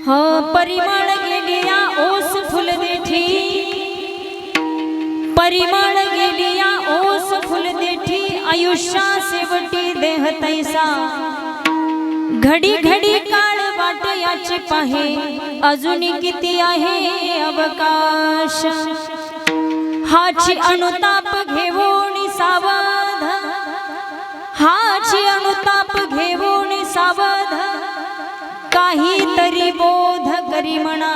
परिमळ गेलिया ओस फुल देठी, परिमळ गेलिया ओस फुल देठी, आयुष्या शेवटी देह तैसा, घडी घडी काळ वाट याचे पाहे, अजून किती आहे अवकाश, हाची अनुताप घेऊन सावध, हाची अनुताप घेऊन सावध, काहीतरी बोध करी म्हणा,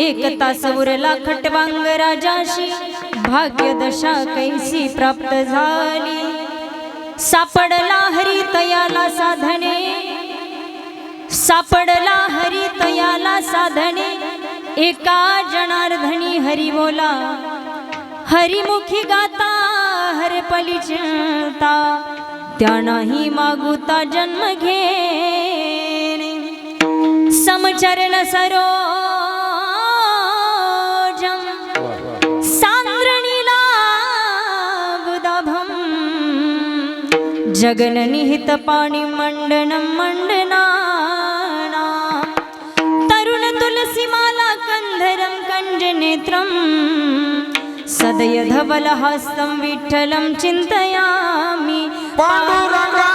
एक तास उरला खटवांग राजाशी, भाग्यदशा कैसी प्राप्त झाली, सापडला हरी तयाला साधने, सापडला हरी तयाला साधने, एका जनार्दनी हरी बोला, हरिमुखी गाता हरपली चिंता, त्या नाही मागुता जन्म घेणे, समचरण सरोजम सांद्रणीला बुदाभम, जगननिहित पाणी मंडनं मंडना, तरुण तुलसीमाला कंधरं कंजनेत्रं, सदय धवलहस्तं विठ्ठलं चिन्तयामि, पांडुरंगा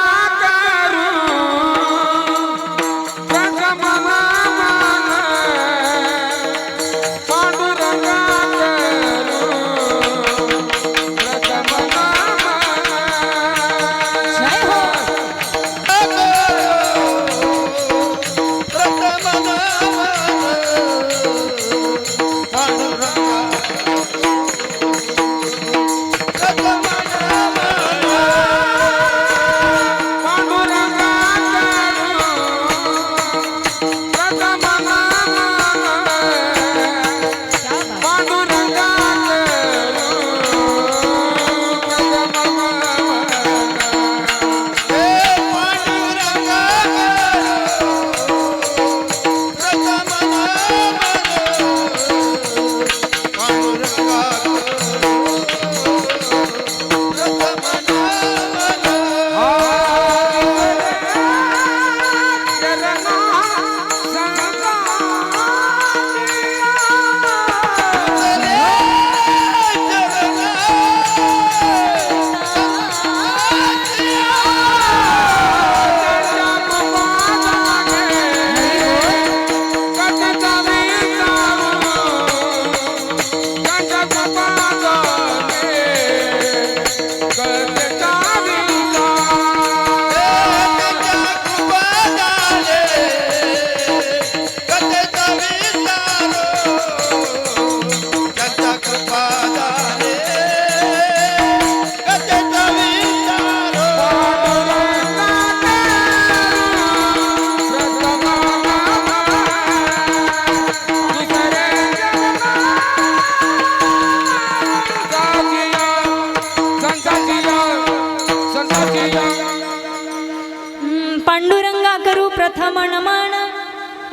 पांडुरंगा करू प्रथम नमन,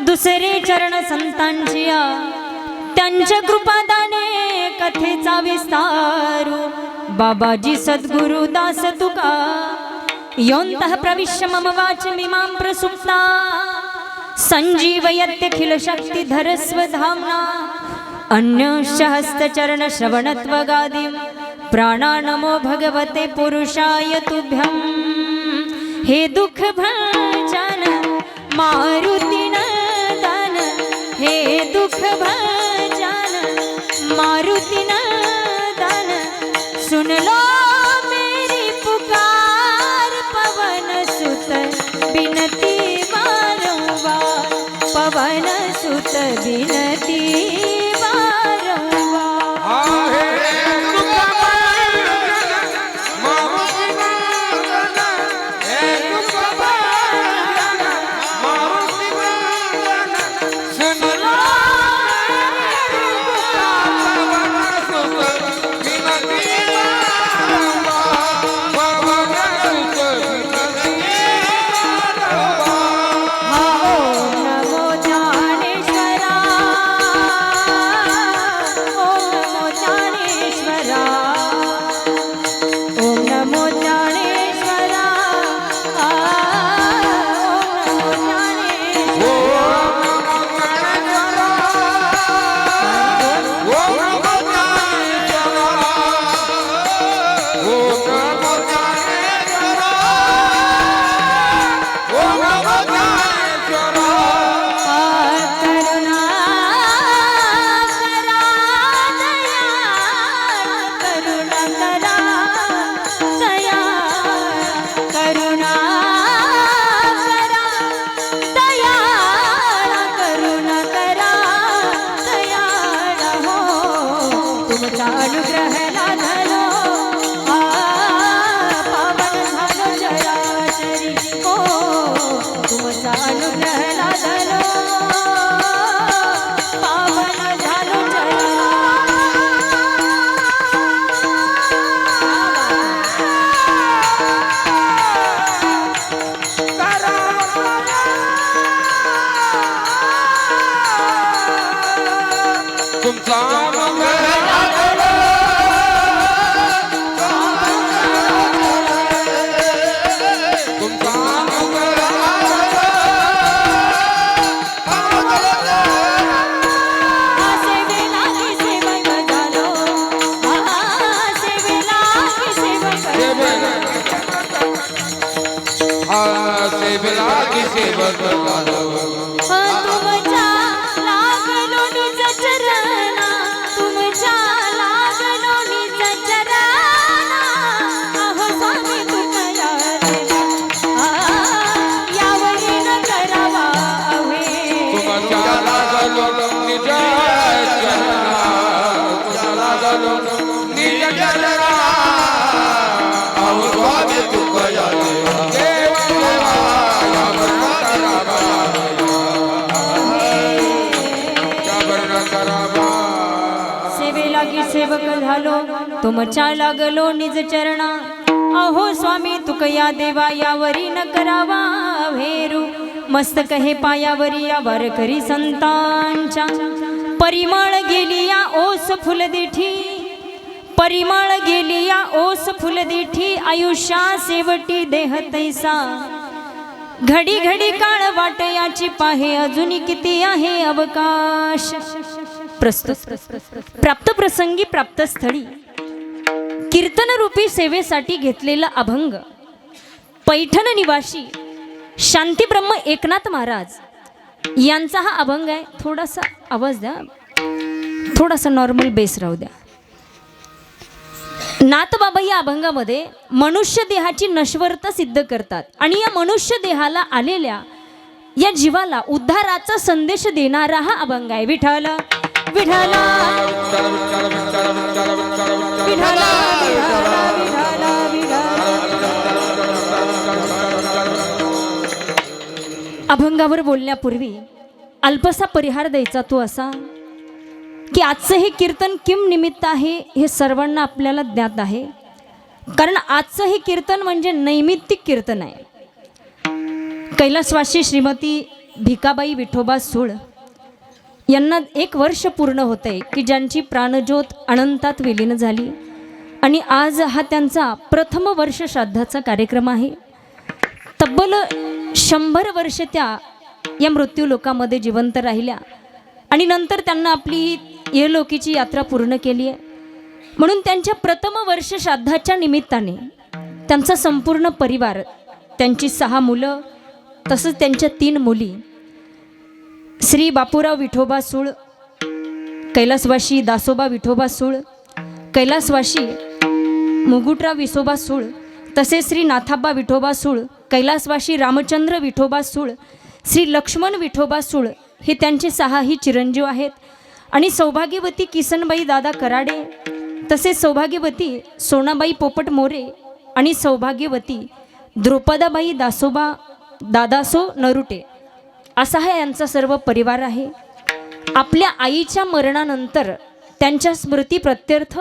दुसरे चरण संतांचिया, त्यांच्या कृपादाने कथेचा विस्तारू, बाबाजी सद्गुरु दास तुका, योन्तः प्रविश्य मम वाचमिमां प्रसुप्ता, संजीवयत्यखिल शक्तिधर स्वधाम्ना, अन्यश्च हस्तचरण श्रवणत्वगादिं, प्राणा नमो भगवते पुरुषाय तुभ्यं, हे दुख भंजन मारुति नंदन, हे दुख भंजन मारुति नंदन, सुन लो मेरी पुकार, पवन सुत बिनती बारंबार, पवन सुत बिनती तुमचा मंगळ तुमचा मंगळ सेवेला की सेवक झालो, सेवेला की सेवक सेवेला की सेवक झालो. तुमच्या लागलो निज चरणा, तुमच्या लागलो निज चरणा. अहो स्वामी तुमच्या देवा, यावरी न करावा अवे. तुमच्या लागलो निज चरणा, तुमच्या लागलो निज चरणा. अहो स्वामी तुमच्या सेवेला की सेवक झालो, तुमच्या लागलो निज चरणा. अहो स्वामी तुकया देवा, यावरी न करावा भेरू. मस्तक हे पायावरी या वारकरी संतांच्या. परिमळ गेली या ओस फुलदेठी, परिमळ गेली या ओस फुलदेठी. आयुष्या शेवटी देह तैसा, घडी घडी काळ वाट याची पाहे. अजून किती आहे अवकाश. प्रस्तुत प्राप्त प्रसंगी प्राप्त स्थळी कीर्तन रूपी सेवेसाठी घेतलेला अभंग. पैठण निवासी शांतीब्रह्म एकनाथ महाराज यांचा हा अभंग आहे. थोडासा आवाज द्या, थोडासा नॉर्मल बेस राहू द्या. नाथबाबा या अभंगामध्ये मनुष्य देहाची नश्वरता सिद्ध करतात आणि या मनुष्य देहाला आलेल्या या जीवाला उद्धाराचा संदेश देणारा हा अभंग आहे. विठ्ठल विठ्ठल विठ्ठल अभंगावर बोलण्यापूर्वी अल्पसा परिहार द्यायचा तो असा की आजचं हे कीर्तन किम निमित्त आहे हे सर्वांना आपल्याला ज्ञात आहे. कारण आजचं हे कीर्तन म्हणजे नैमित्तिक कीर्तन आहे. कैलासवासी श्रीमती भिकाबाई विठोबा सूळ यांना 1 वर्ष पूर्ण होत आहे की ज्यांची प्राणज्योत अनंतात विलीन झाली आणि आज हा त्यांचा प्रथम वर्ष श्राद्धाचा कार्यक्रम आहे. तब्बल 100 वर्ष त्या या मृत्यू लोकामध्ये जिवंत राहिल्या आणि नंतर त्यांना आपली इहलोकीची यात्रा पूर्ण केली आहे. म्हणून त्यांच्या प्रथम वर्ष श्राद्धाच्या निमित्ताने त्यांचा संपूर्ण परिवार, त्यांची 6 मुलं तसंच त्यांच्या 3 मुली, श्री बापूराव विठोबा सूळ, कैलासवासी दासोबा विठोबा सूळ, कैलासवासी मुगुटराव विसोबा सूळ, तसेच श्री नाथाबा विठोबा सूळ, कैलासवासी रामचंद्र विठोबा सूळ, श्री लक्ष्मण विठोबा सूळ हे त्यांचे 6 चिरंजीव आहेत. आणि सौभाग्यवती किसनबाई दादा कराडे, तसेच सौभाग्यवती सोनाबाई पोपट मोरे आणि सौभाग्यवती द्रौपदाबाई दासोबा दादासो नरुटे असा हा यांचा सर्व परिवार आहे. आपल्या आईच्या मरणानंतर त्यांच्या स्मृती प्रत्यर्थ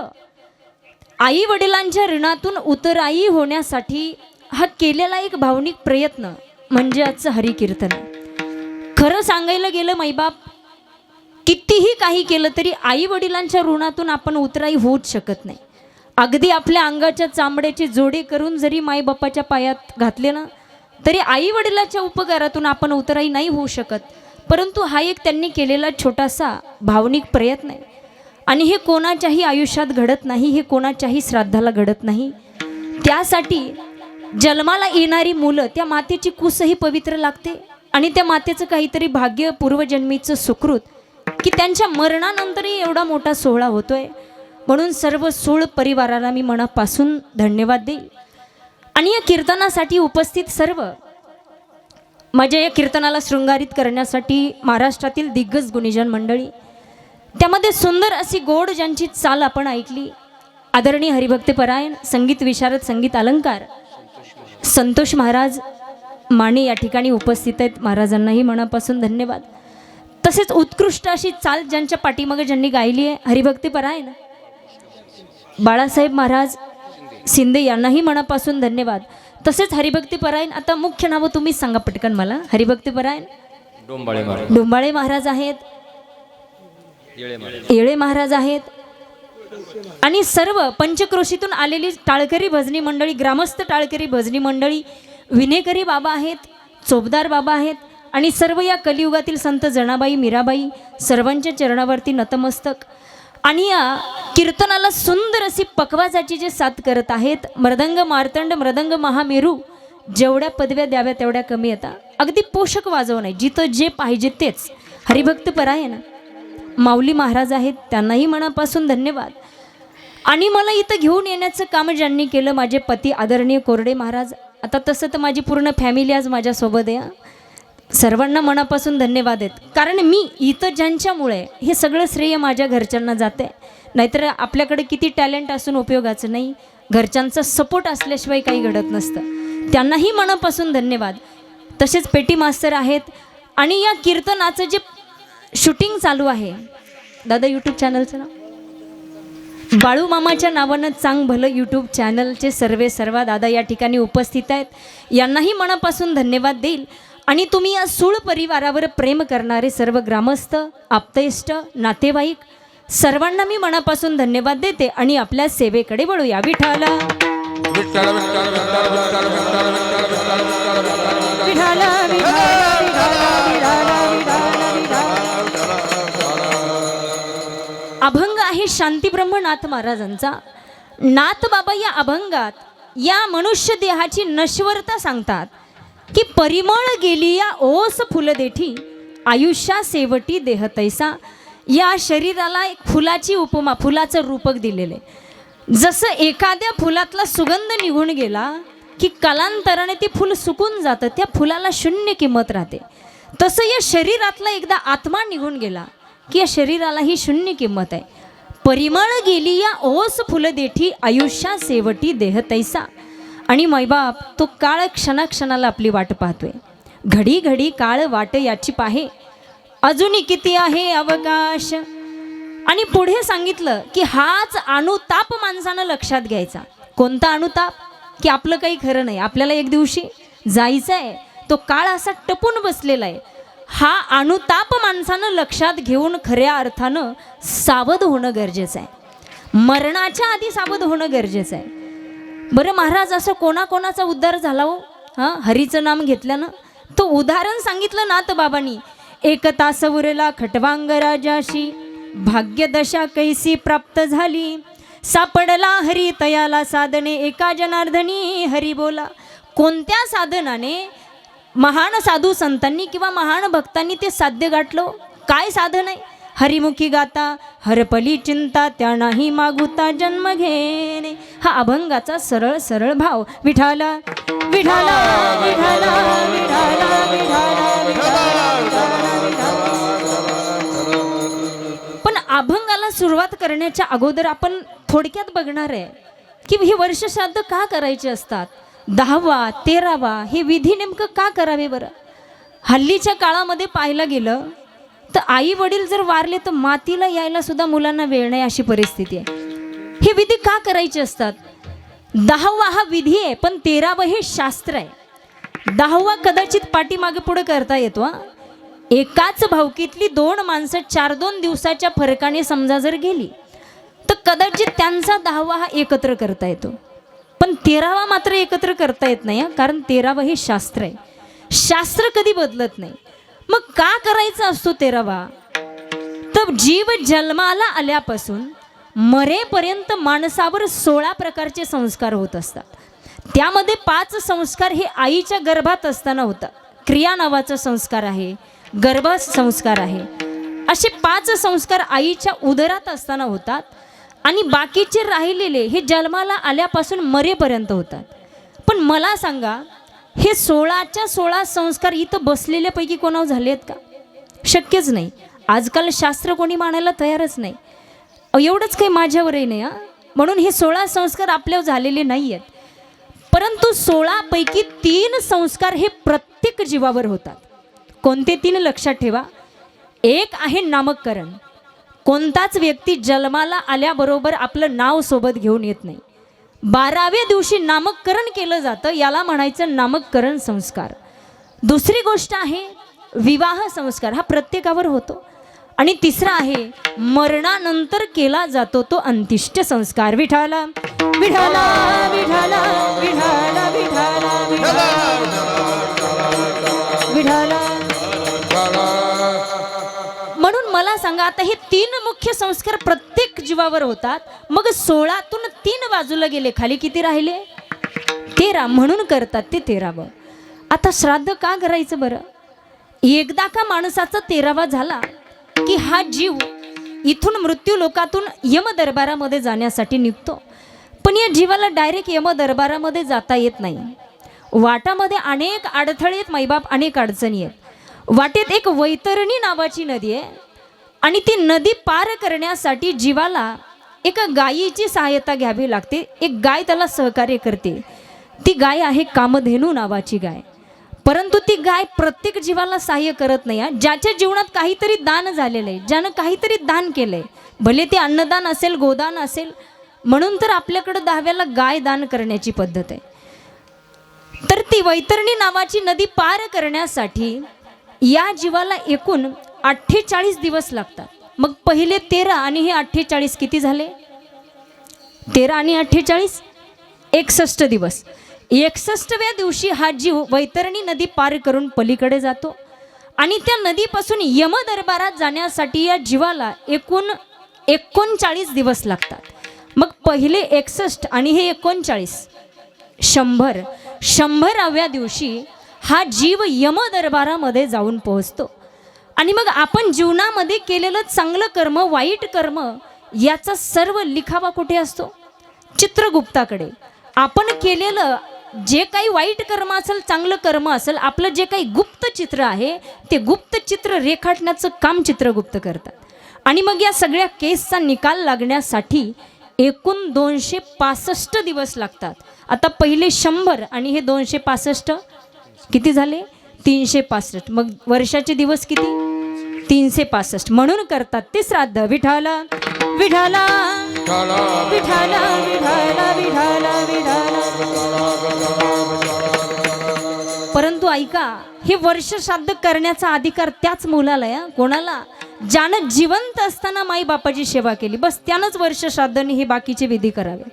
आई वडिलांच्या ऋणातून उतराई होण्यासाठी हा केलेला एक भावनिक प्रयत्न म्हणजे आजचं हरिकीर्तन. खरं सांगायला गेलं मैबाप कितीही काही केलं तरी आई वडिलांच्या ऋणातून आपण उतराई होऊच शकत नाही. अगदी आपल्या अंगाच्या चामड्याचे जोडे करून जरी माईबापाच्या पायात घातले ना तरी आई वडिलाच्या उपकारातून आपण उतराई नाही होऊ शकत. परंतु हा एक त्यांनी केलेला छोटासा भावनिक प्रयत्न आहे आणि हे कोणाच्याही आयुष्यात घडत नाही, हे कोणाच्याही श्राद्धाला घडत नाही. त्यासाठी जन्माला येणारी मुलं त्या मातेची कुसही पवित्र लागते आणि त्या मातेचं काहीतरी भाग्य पूर्वजन्मीचं सुकृत की त्यांच्या मरणानंतरही एवढा मोठा सोहळा होतोय. म्हणून सर्व सूळ परिवाराला मी मनापासून धन्यवाद देईल. आणि या कीर्तनासाठी उपस्थित सर्व माझ्या या कीर्तनाला शृंगारित करण्यासाठी महाराष्ट्रातील दिग्गज गुणीजन मंडळी, त्यामध्ये सुंदर अशी गोड ज्यांची चाल आपण ऐकली, आदरणीय हरिभक्तपरायण संगीत विशारद संगीत अलंकार संतोष महाराज माने या ठिकाणी उपस्थित आहेत. महाराजांनाही मनापासून धन्यवाद. तसेच उत्कृष्ट अशी चाल ज्यांच्या पाठीमागे ज्यांनी गायली आहे हरिभक्तपरायण बाळासाहेब महाराज शिंदे यांनाही मनापासून धन्यवाद. तसेच हरिभक्तपरायण, आता मुख्य नावं तुम्हीच सांगा पटकन मला. हरिभक्तपरायण डोंबाळे महाराज, डोंबाळे महाराज आहेत. येळे महाराज आहेत आणि सर्व पंचक्रोशीतून आलेली टाळकरी भजनी मंडळी, ग्रामस्थ टाळकरी भजनी मंडळी, विनेकरी बाबा आहेत, चोपदार बाबा आहेत आणि सर्व या कलियुगातील संत जनाबाई, मीराबाई सर्वांच्या चरणावरती नतमस्तक. आणि या कीर्तनाला सुंदर अशी पकवाजाची जे साथ करत आहेत मृदंग मार्तंड, मृदंग महामेरू. जेवढ्या पदव्या द्याव्या तेवढ्या कमी येतात. अगदी पोषक वाजवण आहे, जिथं जे पाहिजे तेच. हरिभक्त परायण माऊली महाराज आहेत, त्यांनाही मनापासून धन्यवाद. आणि मला इथं घेऊन येण्याचं काम ज्यांनी केलं माझे पती आदरणीय कोरडे महाराज. आता तसं तर माझी पूर्ण फॅमिली आज माझ्यासोबत आहे. सर्वांना मनापासून धन्यवाद आहेत. कारण मी इथं ज्यांच्यामुळे हे सगळं श्रेय माझ्या घरच्यांना जाते. नाहीतर आपल्याकडे किती टॅलेंट असून उपयोगाचं नाही, घरच्यांचा सपोर्ट असल्याशिवाय काही घडत नसतं. त्यांनाही मनापासून धन्यवाद. तसेच पेटी मास्तर आहेत. आणि या कीर्तनाचं जे शूटिंग चालू आहे दादा, यूट्यूब चॅनलचं नाव बाळू मामाच्या नावानं चांग भलं यूट्यूब चॅनलचे सर्वा दादा या ठिकाणी उपस्थित आहेत. यांनाही मनापासून धन्यवाद देईल. आणि तुम्ही या सूळ परिवारावर प्रेम करणारे सर्व ग्रामस्थ, आप्तेष्ट, नातेवाईक सर्वांना मी मनापासून धन्यवाद देते. आणि आपल्या सेवेकडे वळूया. विठाला विठ्ठल विठ्ठल विठ्ठल विठ्ठल विठ्ठल विठ्ठल विठ्ठल विठाला अभंग आहे शांतीब्रह्मनाथ महाराजांचा. नाथ बाबा या अभंगात या मनुष्य देहाची नश्वरता सांगतात की परिमळ गेली या ओस फुलदेठी, आयुष्या सेवटी देह तैसा. या शरीराला एक फुलाची उपमा, फुलाचं रूपक दिलेले. जसं एखाद्या फुलातला सुगंध निघून गेला की कालांतराने ते फुल सुकून जातं, त्या फुलाला शून्य किंमत राहते. तसं या शरीरातला एकदा आत्मा निघून गेला की या शरीरालाही शून्य किंमत आहे. परिमळ गेली या ओस फुलदेठी, आयुष्या सेवटी देह तैसा. आणि मैबाप तो काळ क्षणाक्षणाला आपली वाट पाहतोय. घडी घडी काळ वाट याची पाहे, अजूनही किती आहे अवकाश. आणि पुढे सांगितलं की हाच अनुताप माणसानं लक्षात घ्यायचा. कोणता अनुताप? की आपलं काही खरं नाही, आपल्याला एक दिवशी जायचं आहे, तो काळ असा टपून बसलेला आहे. हा अनुताप माणसानं लक्षात घेऊन खऱ्या अर्थानं सावध होणं गरजेचं आहे. मरणाच्या आधी सावध होणं गरजेचं आहे. बरं महाराज, असं कोणाकोणाचा उद्धार झाला हो हां हरीचं नाम घेतल्यानं? तो उदाहरण सांगितलं नाथ बाबांनी. एक तास उरला खटवांग राजाशी, भाग्यदशा कैसी प्राप्त झाली. सापडला हरी तयाला साधने, एका जनार्दनी हरी बोला. कोणत्या साधनाने महान साधू संतांनी किंवा महान भक्तांनी ते साध्य गाठलं? काय साधन आहे? हरिमुखी गाता हरपली चिंता, त्या नाही मागुता जन्म घेणे. हा अभंगाचा सरळ सरळ भाव. विठाला विठाला विठाला विठाला विठाला. पण अभंगाला सुरुवात करण्याच्या अगोदर आपण थोडक्यात बघणार आहे की हे वर्ष श्राद्ध का करायचे असतात, 10वा 13वा हे विधी नेमकं का करावे बरं? हल्लीच्या काळामध्ये पाहायला गेलं तर आई वडील जर वारले तर मातीला यायला सुद्धा मुलांना वेळ नाही, अशी परिस्थिती आहे. हे विधी का करायचे असतात? 10वा हा विधी आहे, पण 13वं हे शास्त्र आहे. 10वा कदाचित पाठीमागे पुढे करता येतो. एकाच भावकीतली 2 माणसं 4-2 दिवसाच्या फरकाने समजा जर गेली तर कदाचित त्यांचा 10वा हा एकत्र करता येतो, पण 13वा मात्र एकत्र करता येत नाही. कारण 13वं हे शास्त्र आहे. शास्त्र कधी बदलत नाही. मग का करायचा असतो 13वा? तर जीव जन्माला आल्यापासून मरेपर्यंत माणसावर 16 प्रकारचे संस्कार होत असतात. त्यामध्ये 5 संस्कार हे आईच्या गर्भात असताना होतात. क्रिया नावाचा संस्कार आहे, गर्भ संस्कार आहे. असे 5 संस्कार आईच्या उदरात असताना होतात आणि बाकीचे राहिलेले हे जन्माला आल्यापासून मरेपर्यंत होतात. पण मला सांगा, हे 16च्या 16 संस्कार इथं बसलेल्यापैकी कोणावर झाले आहेत का? शक्यच नाही. आजकाल शास्त्र कोणी मानायला तयारच नाही. एवढंच काही माझ्यावरही नाही म्हणून हे 16 संस्कार आपल्यावर झालेले नाही आहेत. परंतु 16 पैकी 3 संस्कार हे प्रत्येक जीवावर होतात. कोणते 3 लक्षात ठेवा. एक आहे नामकरण. कोणताच व्यक्ती जन्माला आल्याबरोबर आपलं नाव सोबत घेऊन येत नाही. 12व्या दिवशी नामकरण केलं जातं, याला म्हणायचं नामकरण संस्कार. दुसरी गोष्ट आहे विवाह संस्कार. हा प्रत्येकावर होतो आणि तिसरा आहे मरणानंतर केला जातो तो अंत्येष्ट संस्कार. विठाला विठाला विठाला विठाला विठाला विठाला. म्हणून मला सांगा, आता हे 3 मुख्य संस्कार प्रत्येक जीवावर होतात, मग 16तून 3 बाजूला गेले, खाली किती राहिले? 13. म्हणून करतात ते 13वं. आता श्राद्ध का करायचं बरं? एकदा का माणसाचा 13वा झाला की हा जीव इथून मृत्यू लोकातून यम दरबारामध्ये जाण्यासाठी निघतो. पण या जीवाला डायरेक्ट यम दरबारामध्ये जाता येत नाही. वाटामध्ये अनेक अडथळे आहेत माईबाप, अनेक अडचणी आहेत. वाटेत एक वैतरणी नावाची नदी आहे आणि ती नदी पार करण्यासाठी जीवाला एका गायीची सहायता घ्यावी लागते. एक गाय त्याला सहकार्य करते. ती गाय आहे कामधेनू नावाची गाय. परंतु ती गाय प्रत्येक जीवाला सहाय्य करत नाही. ज्याच्या जीवनात काहीतरी दान झालेलं आहे, ज्यानं काहीतरी दान केलंय, भले ते अन्नदान असेल, गोदान असेल, म्हणून तर आपल्याकडे 10व्याला गाय दान करण्याची पद्धत आहे. तर ती वैतरणी नावाची नदी पार करण्यासाठी या जीवाला एकूण 48 दिवस लागतात. मग पहिले 13 आणि हे 48 किती झाले? 13 आणि 48 61 दिवस. 61व्या दिवशी हा जीव वैतरणी नदी पार करून पलीकडे जातो आणि त्या नदीपासून यम दरबारात जाण्यासाठी या जीवाला एकूण 39 दिवस लागतात. मग पहिले 61 आणि हे 39 100व्या दिवशी हा जीव यम दरबारामध्ये जाऊन पोहोचतो. आणि मग आपण जीवनामध्ये केलेलं चांगलं कर्म, वाईट कर्म याचा सर्व लिखावा कुठे असतो? चित्रगुप्ताकडे. आपण केलेलं जे काही वाईट कर्म असेल, चांगलं कर्म असेल, आपलं जे काही गुप्त चित्र आहे ते गुप्त चित्र रेखाटण्याचं काम चित्रगुप्त करतात. आणि मग या सगळ्या केसचा निकाल लागण्यासाठी एकूण 265 दिवस लागतात. आता पहिले 100 आणि हे 265 किती झाले? 365. मग वर्षाचे दिवस किती? 365. म्हणून करतात ते श्राद्ध. विठाला विठाला विठाला विठाला विठाला विठाला. परंतु ऐका, हे वर्ष श्राद्ध करण्याचा अधिकार त्याच मुलाला आहे. कोणाला? ज्यानं जिवंत असताना माई बापाची सेवा केली, बस त्यानंच वर्ष श्राद्धनी हे बाकीचे विधी करावे.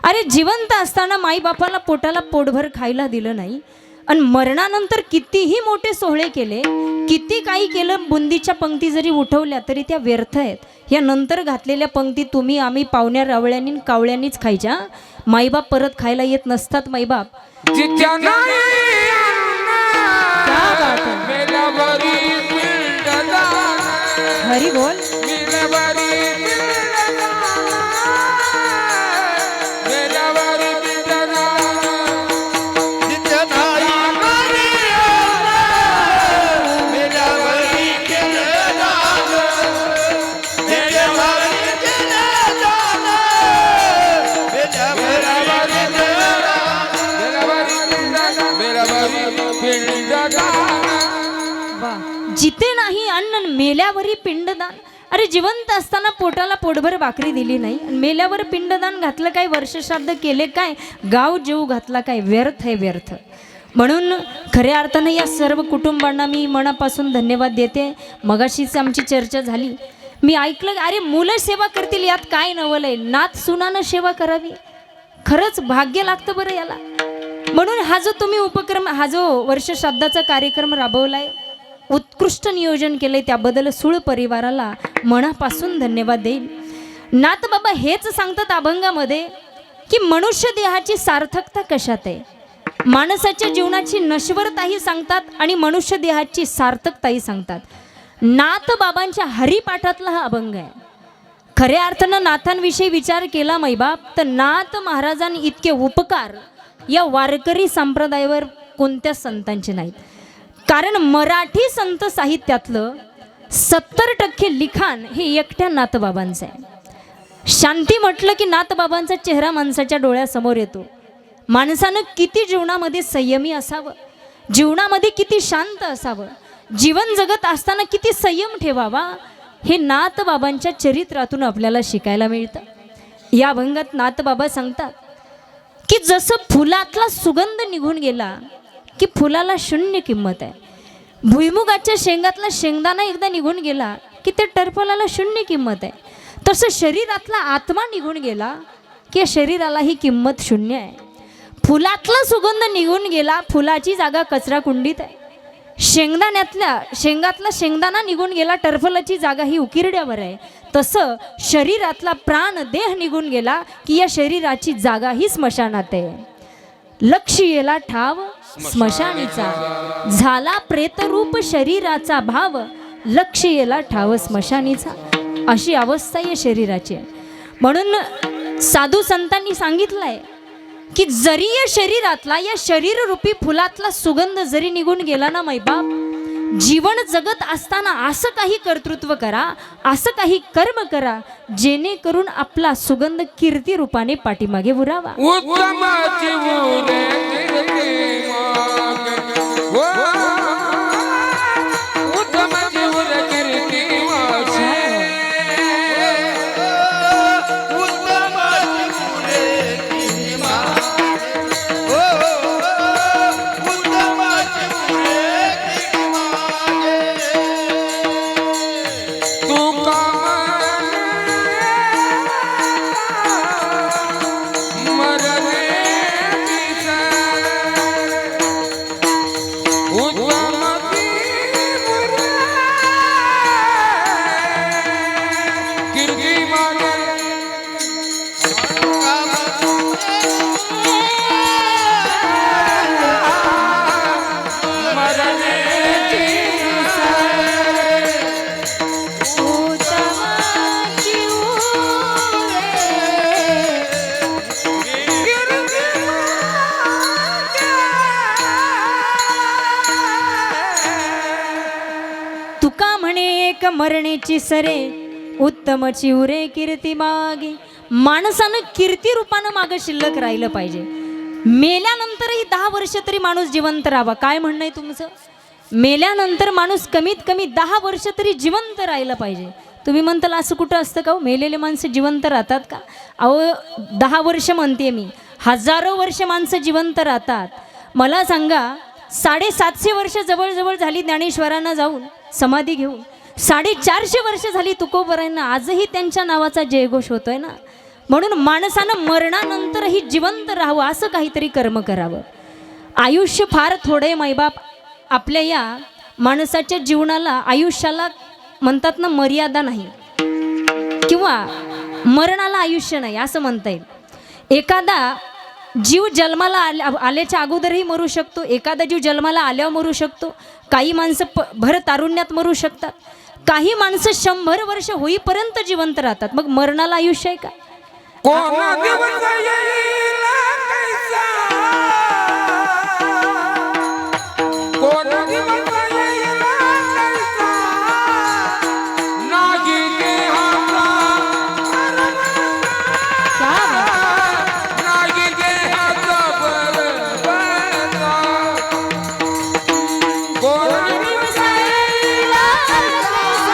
अरे जिवंत असताना माई बापाला पोटाला पोटभर खायला दिलं नाही आणि मरणानंतर कितीही मोठे सोहळे केले, किती काही केलं, बुंदीच्या पंक्ती जरी उठवल्या तरी त्या व्यर्थ आहेत. या नंतर घातलेल्या पंक्ती तुम्ही आम्ही पाहुण्या रावळ्यांनी कावळ्यांनीच खायच्या. माईबाप परत खायला येत नसतात. माईबाप हरी बोल. जिथे नाही अन्न मेल्यावरी पिंडदान. अरे जिवंत असताना पोटाला पोटभर भाकरी दिली नाही, मेल्यावर पिंडदान घातलं काय? वर्षश्राद्ध केले काय? गाव जीव घातला काय? व्यर्थ आहे, व्यर्थ. म्हणून खऱ्या अर्थानं या सर्व कुटुंबांना मी मनापासून धन्यवाद देते. मगाशीच आमची चर्चा झाली, मी ऐकलं अरे मुलं सेवा करतील यात काय नवल आहे, नात सुनानं सेवा करावी. खरंच भाग्य लागतं बरं याला. म्हणून हा जो तुम्ही उपक्रम, हा जो वर्षश्राद्धाचा कार्यक्रम राबवलाय, उत्कृष्ट नियोजन केलंय, त्याबद्दल सूळ परिवाराला मनापासून धन्यवाद देईल. नाथ बाबा हेच सांगतात अभंगामध्ये की मनुष्य देहाची सार्थकता कशात आहे. माणसाच्या जीवनाची नश्वरताही सांगतात आणि मनुष्य देहाची सार्थकताही सांगतात. नाथ बाबांच्या हरिपाठातला हा अभंग आहे. खऱ्या अर्थानं नाथांविषयी विचार केला मैबाप तर नाथ महाराजांनी इतके उपकार या वारकरी संप्रदायावर कोणत्या संतांचे नाहीत. कारण मराठी संत साहित्यातलं 70% लिखाण हे एकट्या नाथबाबांचं आहे. शांती म्हटलं की नाथबाबांचा चेहरा माणसाच्या डोळ्यासमोर येतो. माणसानं किती जीवनामध्ये संयमी असावं, जीवनामध्ये किती शांत असावं, जीवन जगत असताना किती संयम ठेवावा, हे नाथबाबांच्या चरित्रातून आपल्याला शिकायला मिळतं. या अभंगात नाथबाबा सांगतात की जसं फुलातला सुगंध निघून गेला की फुलाला शून्य किंमत आहे. भुईमुगाच्या शेंगातला शेंगदाणा एकदा निघून गेला की की ते टरफलाला शून्य किंमत आहे. तसं शरीरातला आत्मा निघून गेला की या शरीराला ही किंमत शून्य आहे. फुलातला सुगंध निघून गेला, फुलाची जागा कचरा कुंडीत आहे. शेंगातला शेंगदाणा निघून गेला, टरफलाची जागा ही उकिरड्यावर आहे. तसं शरीरातला प्राण देह निघून गेला की या शरीराची जागा ही स्मशानात आहे. लक्ष येला ठाव स्मशानीचा, झाला प्रेतरूप शरीराचा भाव, लक्ष येला ठाव स्मशानीचा. अशी अवस्था या शरीराची आहे. म्हणून साधू संतांनी सांगितलंय की जरी या शरीरातला, या शरीररूपी फुलातला सुगंध जरी निघून गेला ना मैबाप, जीवन जगत असताना असं काही कर्तृत्व करा, असं काही कर्म करा, जेणेकरून आपला सुगंध कीर्ती रूपाने पाठीमागे उरावा. उत्तमाची उरे कीर्ती मागे, उत्तमाची उरे कीर्ती मागे. मरणेची सरे उत्तमची उरे कीर्ती मागे. माणसानं कीर्ती रूपानं मागं शिल्लक राहिलं पाहिजे. मेल्यानंतरही 10 वर्ष तरी माणूस जिवंत राहावा. काय म्हणणं आहे तुमचं? मेल्यानंतर माणूस कमीत कमी 10 वर्ष तरी जिवंत राहिलं पाहिजे. तुम्ही म्हणताल असं कुठं असतं का? मेलेले माणसं जिवंत राहतात का? अहो 10 वर्ष म्हणते मी, हजारो वर्ष माणसं जिवंत राहतात. मला सांगा 750 वर्ष जवळजवळ झाली ज्ञानेश्वरांना जाऊन समाधी घेऊन, 450 वर्ष झाली तुकोबरांना, आजही त्यांच्या नावाचा जयघोष होतोय ना. म्हणून माणसानं मरणानंतरही जिवंत राहावं, असं काहीतरी कर्म करावं. आयुष्य फार थोडे मैबाप. आपल्या या माणसाच्या जीवनाला, आयुष्याला म्हणतात ना मर्यादा नाही, किंवा मरणाला आयुष्य नाही असं म्हणता येईल. एखादा जीव जन्माला आल्याच्या अगोदरही मरू शकतो, एखादा जीव जन्माला आल्यावर मरू शकतो. काही माणसं भर तारुण्यात मरू शकतात, काही माणसं 100 वर्ष होईपर्यंत जिवंत राहतात. मग मरणाला आयुष्य आहे का? कोणा दिवस येईल कैसा, कोणा दिवस येईल कैसा, नाही देहाचा नाही देहाचा बरबरता. कोणा दिवस येईल कैसा,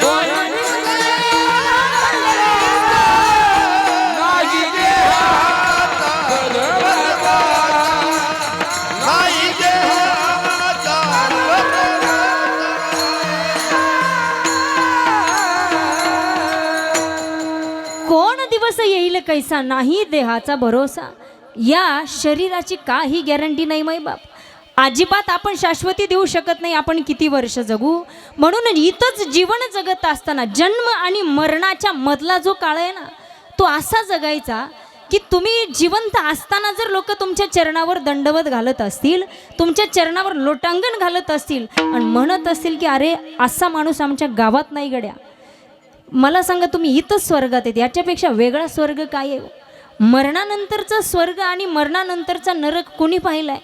कोणा दिवस नाही देहाचा बरबरता, नाही देहाचा बरबरता. कोण दिवस येईल कैसा, नाही देहाचा भरोसा. या शरीराची काही गॅरंटी नाही मै बाप. अजिबात आपण शाश्वती देऊ शकत नाही आपण किती वर्ष जगू. म्हणून इथंच जीवन जगत असताना जन्म आणि मरणाच्या मधला जो काळ आहे ना, तो असा जगायचा की तुम्ही जिवंत असताना जर लोक तुमच्या चरणावर दंडवत घालत असतील, तुमच्या चरणावर लोटांगण घालत असतील आणि म्हणत असतील की अरे असा माणूस आमच्या गावात नाही गड्या, मला सांगा तुम्ही इथंच स्वर्गात आहेत. याच्यापेक्षा वेगळा स्वर्ग काय आहे? मरणानंतरचा स्वर्ग आणि मरणानंतरचा नरक कोणी पाहिलाय?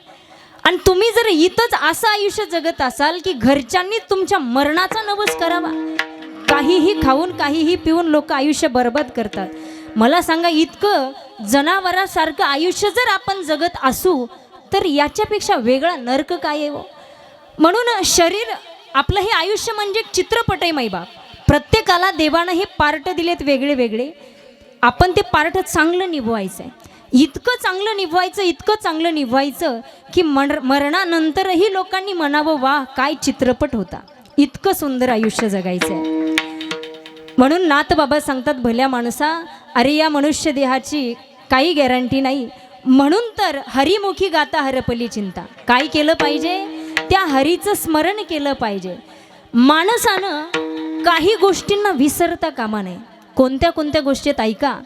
आणि तुम्ही जर इथंच असं आयुष्य जगत असाल की घरच्यांनी तुमच्या मरणाचा नवस करावा, काहीही खाऊन काहीही पिऊन लोक आयुष्य बरबाद करतात. मला सांगा इतकं जनावरासारखं आयुष्य जर आपण जगत असू तर याच्यापेक्षा वेगळा नरक काय आहे? म्हणून शरीर आपलं हे आयुष्य म्हणजे एक चित्रपट आहे मैबाप. प्रत्येकाला देवानं हे पार्ट दिलेत वेगळे वेगळे. आपण ते पार्ट चांगलं निभवायचं आहे. इतकं चांगलं निभवायचं, इतकं चांगलं निभवायचं की मरणानंतरही लोकांनी म्हणावं वा काय चित्रपट होता. इतकं सुंदर आयुष्य जगायचं आहे. म्हणून नाथ बाबा सांगतात, भल्या माणसा, अरे या मनुष्य देहाची काही गॅरंटी नाही, म्हणून तर हरिमुखी गाता हरपली चिंता. काय केलं पाहिजे? त्या हरीचं स्मरण केलं पाहिजे. माणसानं काही गोष्टींना विसरता कामा नये. कोणत्या कोणत्या गोष्टीत ऐका.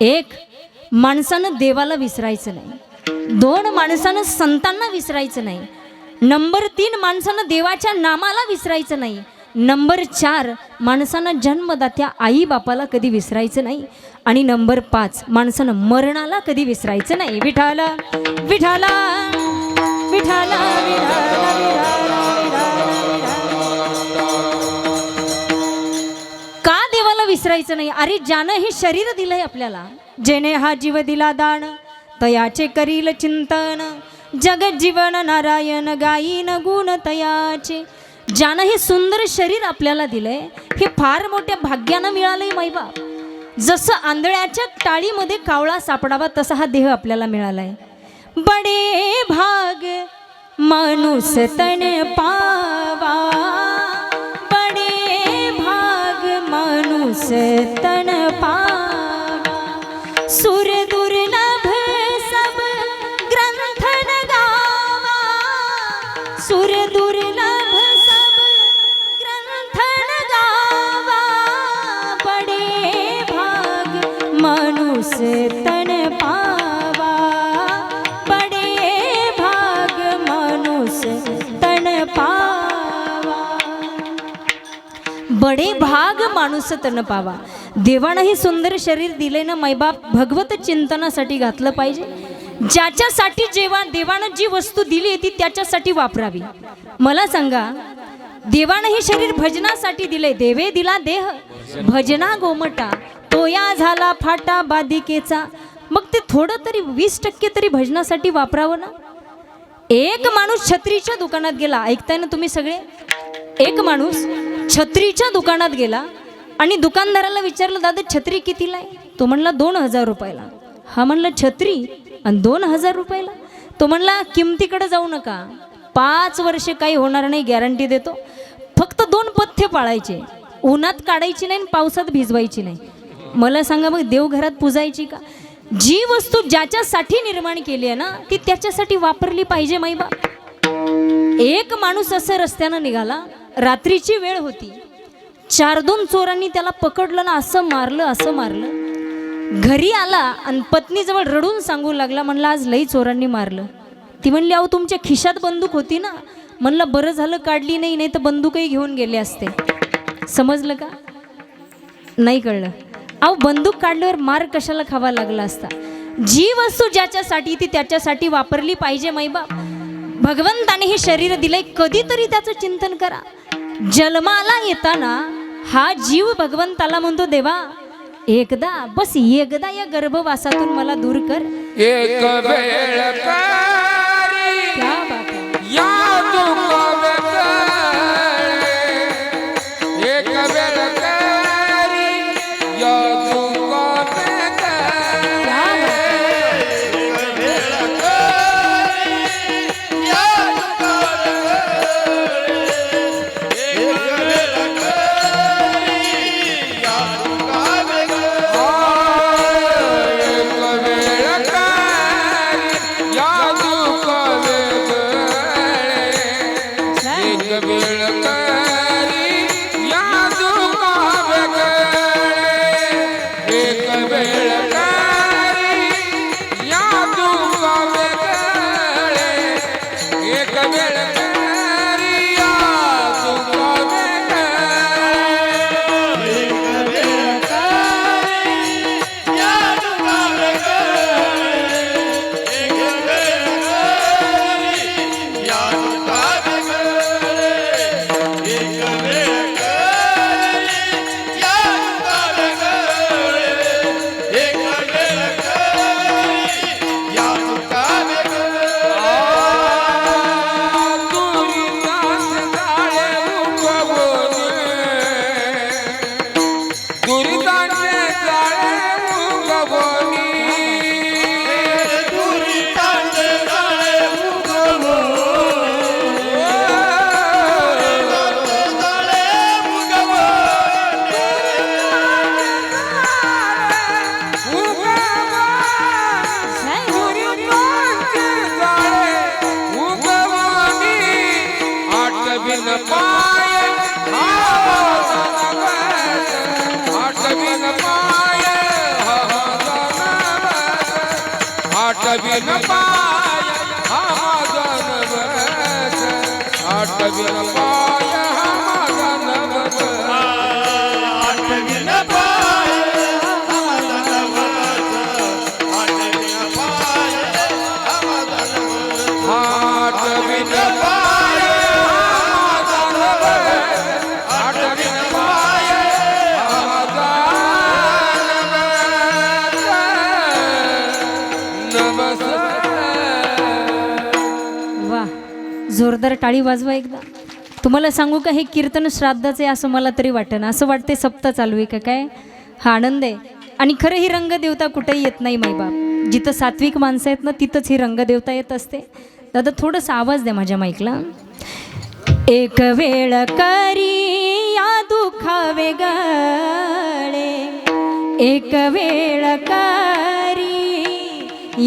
एक, माणसानं देवाला विसरायचं नाही. दोन, माणसानं संतांना विसरायचं नाही. नंबर 3, माणसानं देवाच्या नामाला विसरायचं नाही. नंबर 4, माणसानं जन्मदात्या आई बापाला कधी विसरायचं नाही. आणि नंबर 5, माणसानं मरणाला कधी विसरायचं नाही. विठाला विठाला विठाला का देवाला विसरायचं नाही? अरे ज्यानं हे शरीर दिलंय आपल्याला, जेने हा जीव दिला दान, तयाचे करील चिंतन, जगत जीवन नारायण गायीन गुण तयाचे. ज्यानं हे सुंदर शरीर आपल्याला दिलंय, हे फार मोठ्या भाग्यानं मिळालंय माईबाप. जसं आंधळ्याच्या टाळीमध्ये कावळा सापडावा तसा हा देह आपल्याला मिळालाय. बडे भाग माणूस तन पावा, बडे भाग माणूस तन पावा, सुर दुर्लभ सब ग्रंथन गावा, सुर दुर्लभ सब ग्रंथन गावा, बडे भाग माणूस तन पावा, बडे भाग माणूस तन पावा. बडे भाग माणूस तन पावा. देवानं हे सुंदर शरीर दिले ना मैबाप, भगवत चिंतनासाठी घातलं पाहिजे. ज्याच्यासाठी देवानं जी वस्तू दिली ती त्याच्यासाठी वापरावी. मला सांगा, देवानं हे शरीर भजनासाठी दिले. देवे दिला देह भजना गोमटा, तोया झाला फाटा बाधिकेचा. मग ते थोडं तरी 20% तरी भजनासाठी वापरावं ना. एक माणूस छत्रीच्या दुकानात गेला, ऐकताय ना तुम्ही सगळे? एक माणूस छत्रीच्या दुकानात गेला आणि दुकानदाराला विचारलं, दादा छत्री कितीला आहे? तो म्हणला 2000 रुपयाला. हा म्हणला छत्री आणि 2000 रुपयाला? तो म्हणला किमतीकडे जाऊ नका, 5 वर्ष काही होणार नाही, गॅरंटी देतो. फक्त 2 पथ्य पाळायचे, उन्हात काढायची नाही, पावसात भिजवायची नाही. मला सांगा, मग देवघरात पुजायची का? जी वस्तू ज्याच्यासाठी निर्माण केली आहे ना, ती त्याच्यासाठी वापरली पाहिजे माईबा. एक माणूस असं रस्त्यानं निघाला, रात्रीची वेळ होती. 4-2 चोरांनी त्याला पकडलं ना, असं मारलं. घरी आला आणि पत्नीजवळ रडून सांगू लागला, म्हणला आज लई चोरांनी मारलं. ती म्हणली, अहो तुमच्या खिशात बंदूक होती ना. म्हणलं बरं झालं काढली नाही, नाही तर बंदूकही घेऊन गेले असते. समजलं का? नाही कळलं. अहो बंदूक काढल्यावर मार कशाला खावा लागला असता. जी वस्तू ज्याच्यासाठी ती त्याच्यासाठी वापरली पाहिजे माईबाप. भगवंताने हे शरीर दिलंय, कधीतरी त्याचं चिंतन करा. जन्माला येताना हा जीव भगवंताला म्हणतो, देवा एकदा, बस एकदा या गर्भवासातून मला दूर कर. एक वेळ करी क्या बात आहे. या तुका वेळ, एक वेळ करी या तुका वेळ, क्या बात आहे. आठवीन पाय हा माझा नवस आठवीन पाय हा माझा नवस आठवीन पाय हा माझा नवस आठवीन पाय हा माझा नवस आठवीन पाय हा माझा नवस आठवीन पाय हा माझा नवस आठवीन पाय हा माझा नवस वा, जोरदार टाळी वाजवा एकदा. तुम्हाला सांगू का, हे कीर्तन श्राद्धाचे असं मला तरी वाटेना. असं वाटते सप्ताह चालू आहे का काय. हा आनंद आहे. आणि खरं ही रंगदेवता कुठेही येत नाही माईबाप. जिथं सात्विक माणसं आहेत ना तिथंच ही रंगदेवता येत असते. दादा थोडंसं आवाज द्या माझ्या माईकला. एक वेळ करी या दुखावे गळे, एक वेळ करी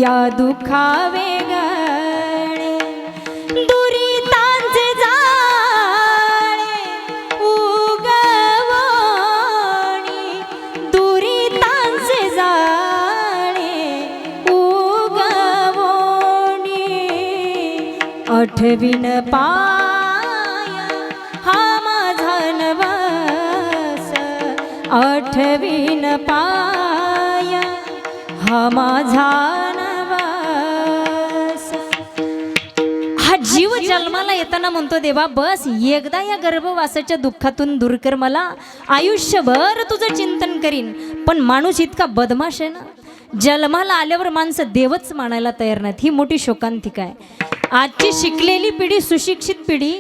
या दुखावे गळे, दुरितांचे जाळे उगवणी, दुरितांचे जाळे उगवणी, आठवीन पाय हा माझा नवस आठवीन पाय हा माझा नवस. हा जीव जन्माला येताना म्हणतो देवा बस एकदा या गर्भवासाच्या दुःखातून दूर कर मला, आयुष्यभर तुझं चिंतन करीन. पण माणूस इतका बदमाश आहे ना, जन्माला आल्यावर माणसं देवच मानायला तयार नाहीत. ही मोठी शोकांतिका आहे. आजची शिकलेली पिढी, सुशिक्षित पिढी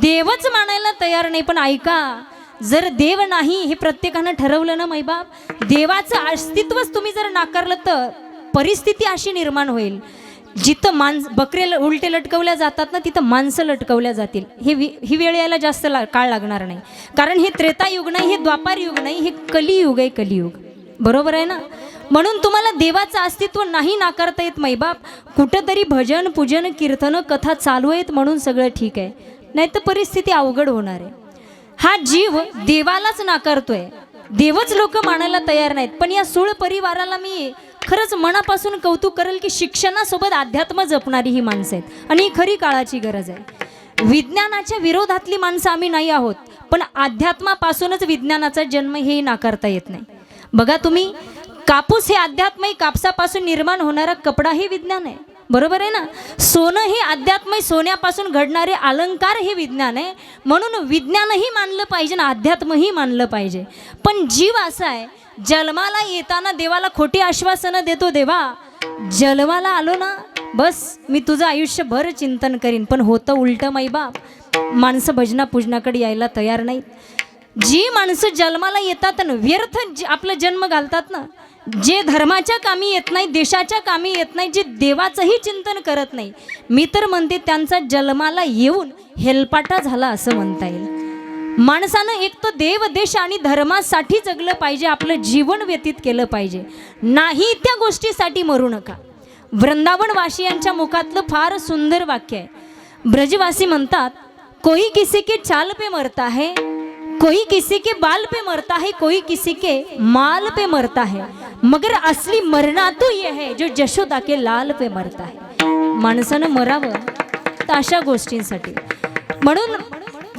देवच मानायला तयार नाही. पण ऐका, जर देव नाही हे प्रत्येकानं ठरवलं ना मैबाप, देवाचं अस्तित्वच तुम्ही जर नाकारलं तर परिस्थिती अशी निर्माण होईल, जिथं बकरे उलटे लटकवल्या जातात ना तिथं माणसं लटकवल्या जातील. ही वेळ यायला जास्त काळ लागणार नाही. कारण हे त्रेतायुग नाही, हे द्वापार युग नाही, हे कलियुग आहे. कलियुग बरोबर आहे ना. म्हणून तुम्हाला देवाचं अस्तित्व नाही नाकारता येत मैबाप. कुठंतरी भजन पूजन कीर्तन कथा चालू आहेत म्हणून सगळं ठीक आहे, नाही तर परिस्थिती अवघड होणार आहे. हा जीव देवालाच नाकारतोय, देवच लोक मानायला तयार नाहीत. पण या सूळ परिवाराला मी खरंच मनापासून कौतुक करेल की शिक्षणासोबत अध्यात्म जपणारी ही माणसं आहेत. आणि ही खरी काळाची गरज आहे. विज्ञानाच्या विरोधातली माणसं आम्ही नाही आहोत, पण अध्यात्मापासूनच विज्ञानाचा जन्म हे नाकारता येत नाही. बघा तुम्ही, कापूस हे अध्यात्म आहे, कापसापासून निर्माण होणारा कपडा हे विज्ञान आहे. बरोबर आहे ना. सोनं हे अध्यात्म आहे, सोन्यापासून घडणारे अलंकार हे विज्ञान आहे. म्हणून विज्ञानही मानलं पाहिजे ना अध्यात्मही मानलं पाहिजे. पण जीव असा आहे, जन्माला येताना देवाला खोटी आश्वासनं देतो. देवा जन्माला आलो ना बस मी तुझं आयुष्यभर चिंतन करीन. पण होतं उलटं मैबाप, माणसं भजना पूजनाकडे यायला तयार नाहीत. जी माणसं जन्माला येतात ना व्यर्थ आपला जन्म घालतात ना, जे धर्माच्या कामी येत नाही, देशाच्या कामी येत नाही, जे देवाचंही चिंतन करत नाही, मी तर म्हणते त्यांचा जन्माला येऊन हेलपाटा झाला असं म्हणता येईल. माणसानं एक तर देव देश आणि धर्मासाठी जगलं पाहिजे, आपलं जीवन व्यतीत केलं पाहिजे, नाही त्या गोष्टीसाठी मरू नका. वृंदावनवासियांच्या मुखातलं फार सुंदर वाक्य आहे. ब्रजवासी म्हणतात, कोई किसी के चाल पे मरता है, कोई किसी के बाल पे मरता है, कोई किसी के माल पे मरता है, मगर असली मरना तो ये है जो जशोदा के लाल पे मरता है. माणसानं मरावं तर अशा गोष्टींसाठी. म्हणून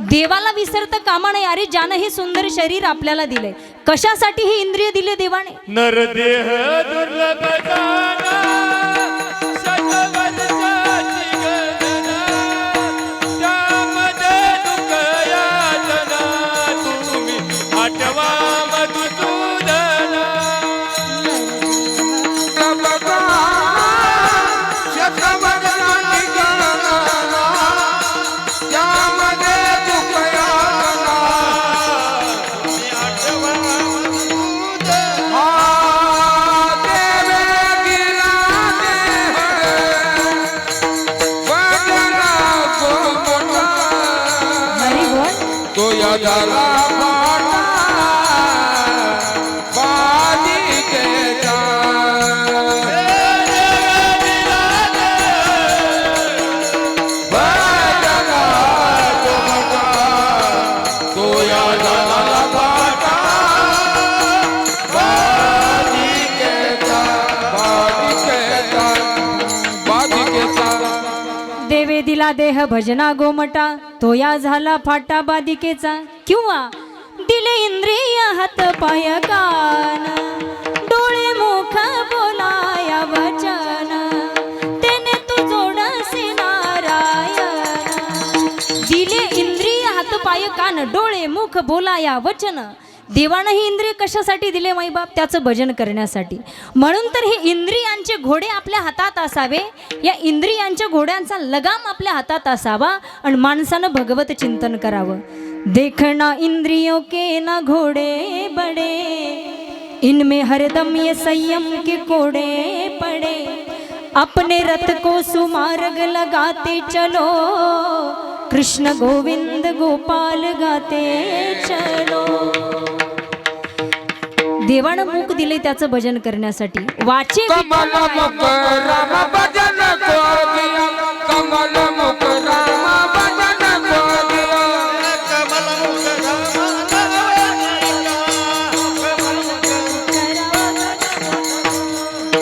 देवाला विसरता कामा नये. अरे ज्यानं हे सुंदर शरीर आपल्याला दिले, कशासाठी हे इंद्रिय दिले देवाने? नरदेह दुर्लभ जाना, शतवर्षाची गणना, त्यामध्ये दुःख यातना, तुम्ही आठवा मधुसूदना. झाला फाटा बालिकेचा, भजला तो मोठा तो दिला देह भजना गोमटा तो या झाला फाटा बादिकेचा, किंवा दिले इंद्रिय हात पाय कान डोळे मुख बोलाया वचन तेने तू जोडसे नारायण. दिले इंद्रिय हात पाय कान डोळे मुख बोलाया वचन. देवानं ही इंद्रिय कशासाठी दिले माईबाप? त्याचं भजन करण्यासाठी. म्हणून तर हे इंद्रियांचे घोडे आपल्या हातात असावे, या इंद्रियांच्या घोड्यांचा लगाम आपल्या हातात असावा आणि माणसानं भगवत चिंतन करावं. देखना इंद्रियों के ना घोड़े बड़े, इनमें हरदम ये संयम के कोड़े पड़े. अपने रथ को सुमार्ग लगाते चलो, कृष्ण गोविंद गोपाल गाते चलो. देवानं मुख दिले त्याचं भजन करण्यासाठी. वाचे कमल मुख राम भजन को दिया, कमल मुख राम भजन को दिया.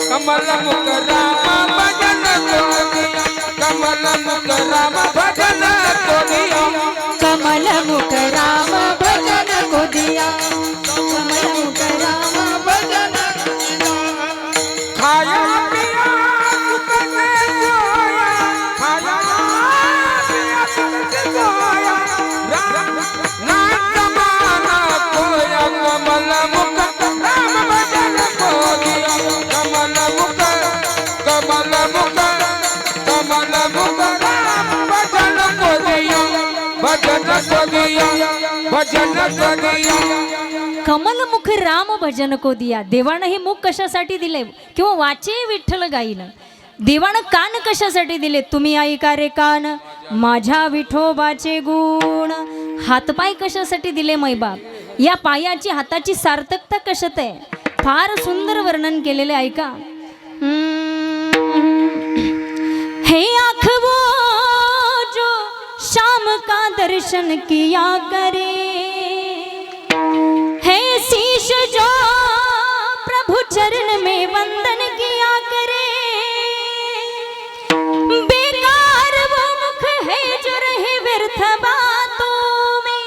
कमल मुख राम भजन को दिया, कमल मुख राम भजन को दिया. कमल मुख राम भजन को दिया, कमल मुख राम भजन. खाया पिया सुख से सोया, खाया पिया सुख से सोया. ना समाना कोया, कमल मुख राम भजन को दिया. कमल मुख, कमल मुख, कमल मुख राम भजन को दिया, भजन को दिया, भजन को दिया. कमल मुख राम भजन को दिया. देवानं हे मुख कशासाठी दिले? किंवा वाचे विठ्ठल गाईन. देवानं कान कशासाठी दिले? तुम्ही ऐका रे कान माझ्या विठोबाचे गुण. हातपाय कशासाठी दिले मैबाप? या पायाची हाताची सार्थकता कशात आहे? फार सुंदर वर्णन केलेले ऐका. हे आँख वो जो शाम का दर्शन किया करे, है शीश जो प्रभु चरण में वंदन किया करे. बेकार वो मुख है जो रहे व्यर्थ बातों में,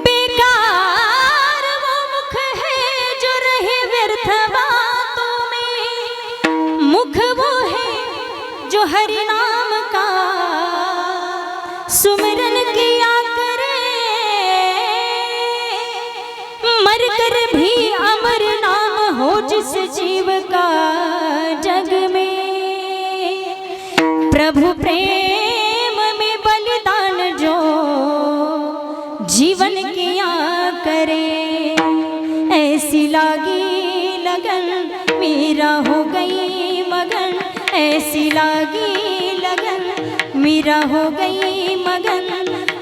बेकार वो मुख है जो रहे व्यर्थ बातों में. मुख वो है जो हरि नाम का सुमिरन किया करे, मर कर भी अमर नाम हो जिस जीव का जग में. प्रभु प्रेम में बलिदान जो जीवन किया करे, ऐसी लागी लगन मेरा हो गई मगन, ऐसी लागी लगन मेरा हो गई मगन.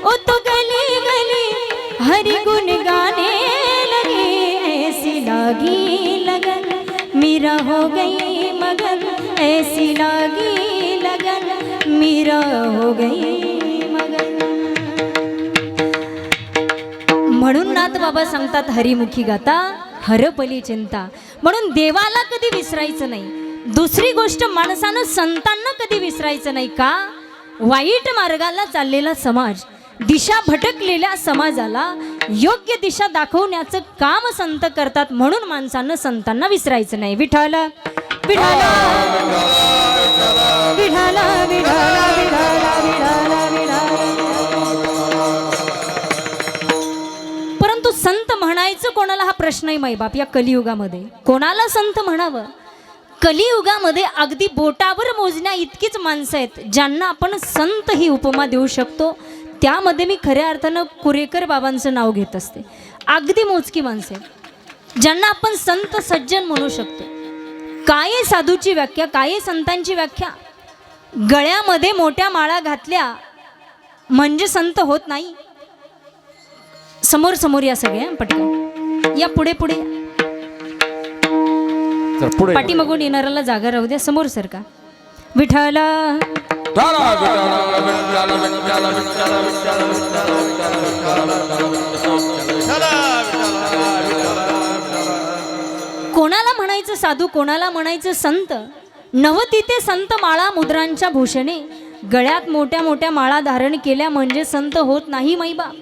ओ तो गली गली हरि गुण गाने लगे, ऐसी लागी लगन मेरा हो गई मगन, ऐसी लागी लगन मेरा हो गई मगन. म्हणून नाथ बाबा सांगतात हरिमुखी गाता हरपली चिंता. म्हणून देवाला कधी विसरायचं नाही. दुसरी गोष्ट माणसानं संतांना कधी विसरायचं नाही. का? वाईट मार्गाला चाललेला समाज, दिशा भटकलेल्या समाजाला योग्य दिशा दाखवण्याचं काम संत करतात. म्हणून माणसानं संतांना विसरायचं नाही. विठ्ठल विठ्ठल विठ्ठल विठ्ठल विठ्ठल विठ्ठल. परंतु संत म्हणायचं कोणाला हा प्रश्न आहे माईबाप. या कलियुगामध्ये कोणाला संत म्हणावं? कलियुगामध्ये अगदी बोटावर मोजण्या इतकीच माणसं आहेत ज्यांना आपण संत ही उपमा देऊ शकतो. त्यामध्ये मी खऱ्या अर्थानं कुरेकर बाबांचं नाव घेत असते. अगदी मोजकी माणसं आहेत ज्यांना आपण संत सज्जन म्हणू शकतो. काय आहे साधूची व्याख्या? काय आहे संतांची व्याख्या? गळ्यामध्ये मोठ्या माळा घातल्या म्हणजे संत होत नाही. समोर समोर या सगळे पटकन या, पुढे पुढे. पाठीमागून येणाऱ्याला जागा राहू द्या. समोर सरका. विठ्ठल कोणाला म्हणायचं साधू, कोणाला म्हणायचं संत? नवतीते संत माळा मुद्रांच्या भूषणे, गळ्यात मोठ्या मोठ्या माळा धारण केल्या म्हणजे संत होत नाही मैबाप.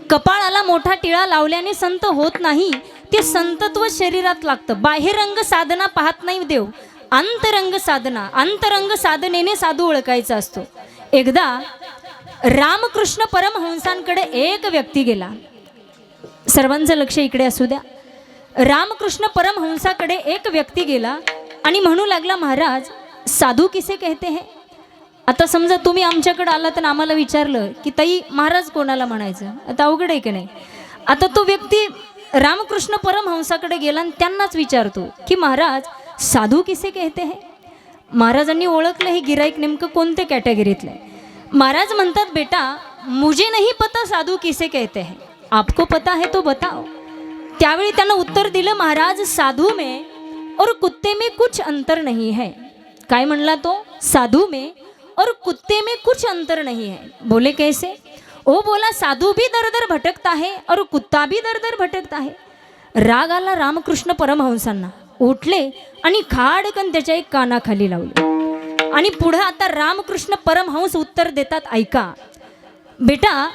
कपाळाला मोठा टिळा लावल्याने संत होत नाही. ते संतत्व शरीरात लागतं. बाह्यरंग साधना पाहत नाही देव, अंतरंग साधना. अंतरंग साधनेने साधू ओळखायचा असतो. एकदा रामकृष्ण परमहंसांकडे एक व्यक्ती गेला. सर्वांचं लक्ष इकडे असू द्या. रामकृष्ण परमहंसाकडे एक व्यक्ती गेला आणि म्हणू लागला, महाराज साधू किसे कहते हैं. आता समजा तुम्ही आमच्याकडे आला तर आम्हाला विचारलं की ताई महाराज कोणाला म्हणायचं, आता अवघड आहे की नाही. आता तो व्यक्ती रामकृष्ण परमहंसाकडे गेला आणि त्यांनाच विचारतो की महाराज साधू किसे कहते हैं. महाराजांनी ओळखलं हे गिराईक नेमकं कोणत्या कॅटेगरीतलं आहे. महाराज म्हणतात, बेटा मुझे नहीं पता साधू किसे कहते हैं, आपको पता है तो बताओ. त्यावेळी त्यांना उत्तर दिलं, महाराज साधू में और कुत्ते में कुछ अंतर नहीं है. काय म्हणला तो, साधू में और कुत्ते में कुछ अंतर नहीं है. बोले कैसे. ओ बोला साधू भी दर दर भटकता है और कुत्ता भी दर दर भटकता है. राग आला रामकृष्ण परमहंसांना. उठले आणि खाडकन त्याच्या एक कानाखाली लावले आणि पुढे आता रामकृष्ण परमहंस उत्तर देतात, ऐका बेटा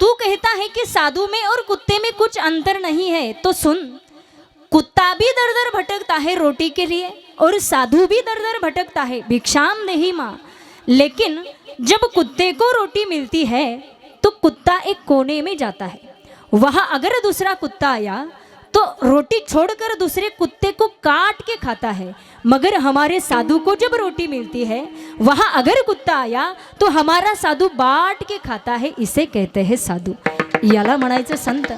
तू कहता है कि साधु में और कुत्ते में कुछ अंतर नहीं है, तो सुन कुत्ता भी दर दर भटकता है रोटी के लिए और साधु भी दर दर भटकता है भिक्षाम देही माँ. लेकिन जब कुत्ते को रोटी मिलती है तो कुत्ता एक कोने में जाता है. वहाँ अगर दूसरा कुत्ता आया तो रोटी छोड़कर दूसरे कुत्ते को काट के खाता है. मगर हमारे साधु को जब रोटी मिलती है वहाँ अगर कुत्ता आया तो हमारा साधु बाट के खाता है. इसे कहते हैं साधु. याला म्हणायचं संत.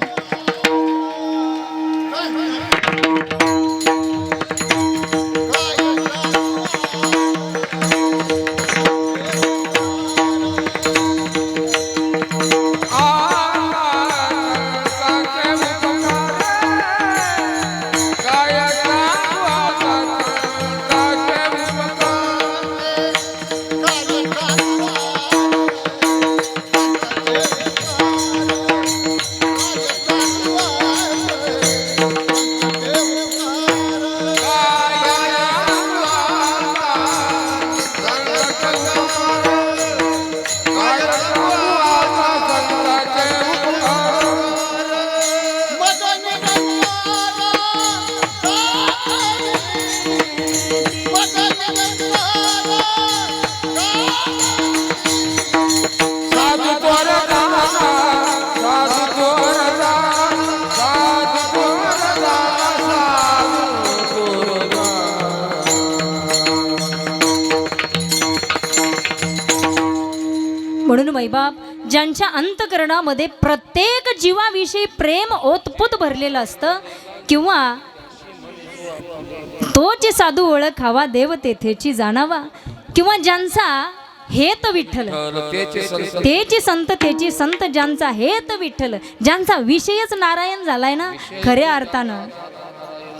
म्हणून मैबाप ज्यांच्या अंतकरणामध्ये प्रत्येक जीवाविषयी प्रेम ओतप्रोत भरलेलं असतं किंवा तोच साधू ओळखावा देव तेथेची जाणावा किंवा ज्यांचा हेत विठ्ठल तेची संत तेची संत ज्यांचा हेत विठ्ठल ज्यांचा विषयच नारायण झालाय ना खऱ्या अर्थानं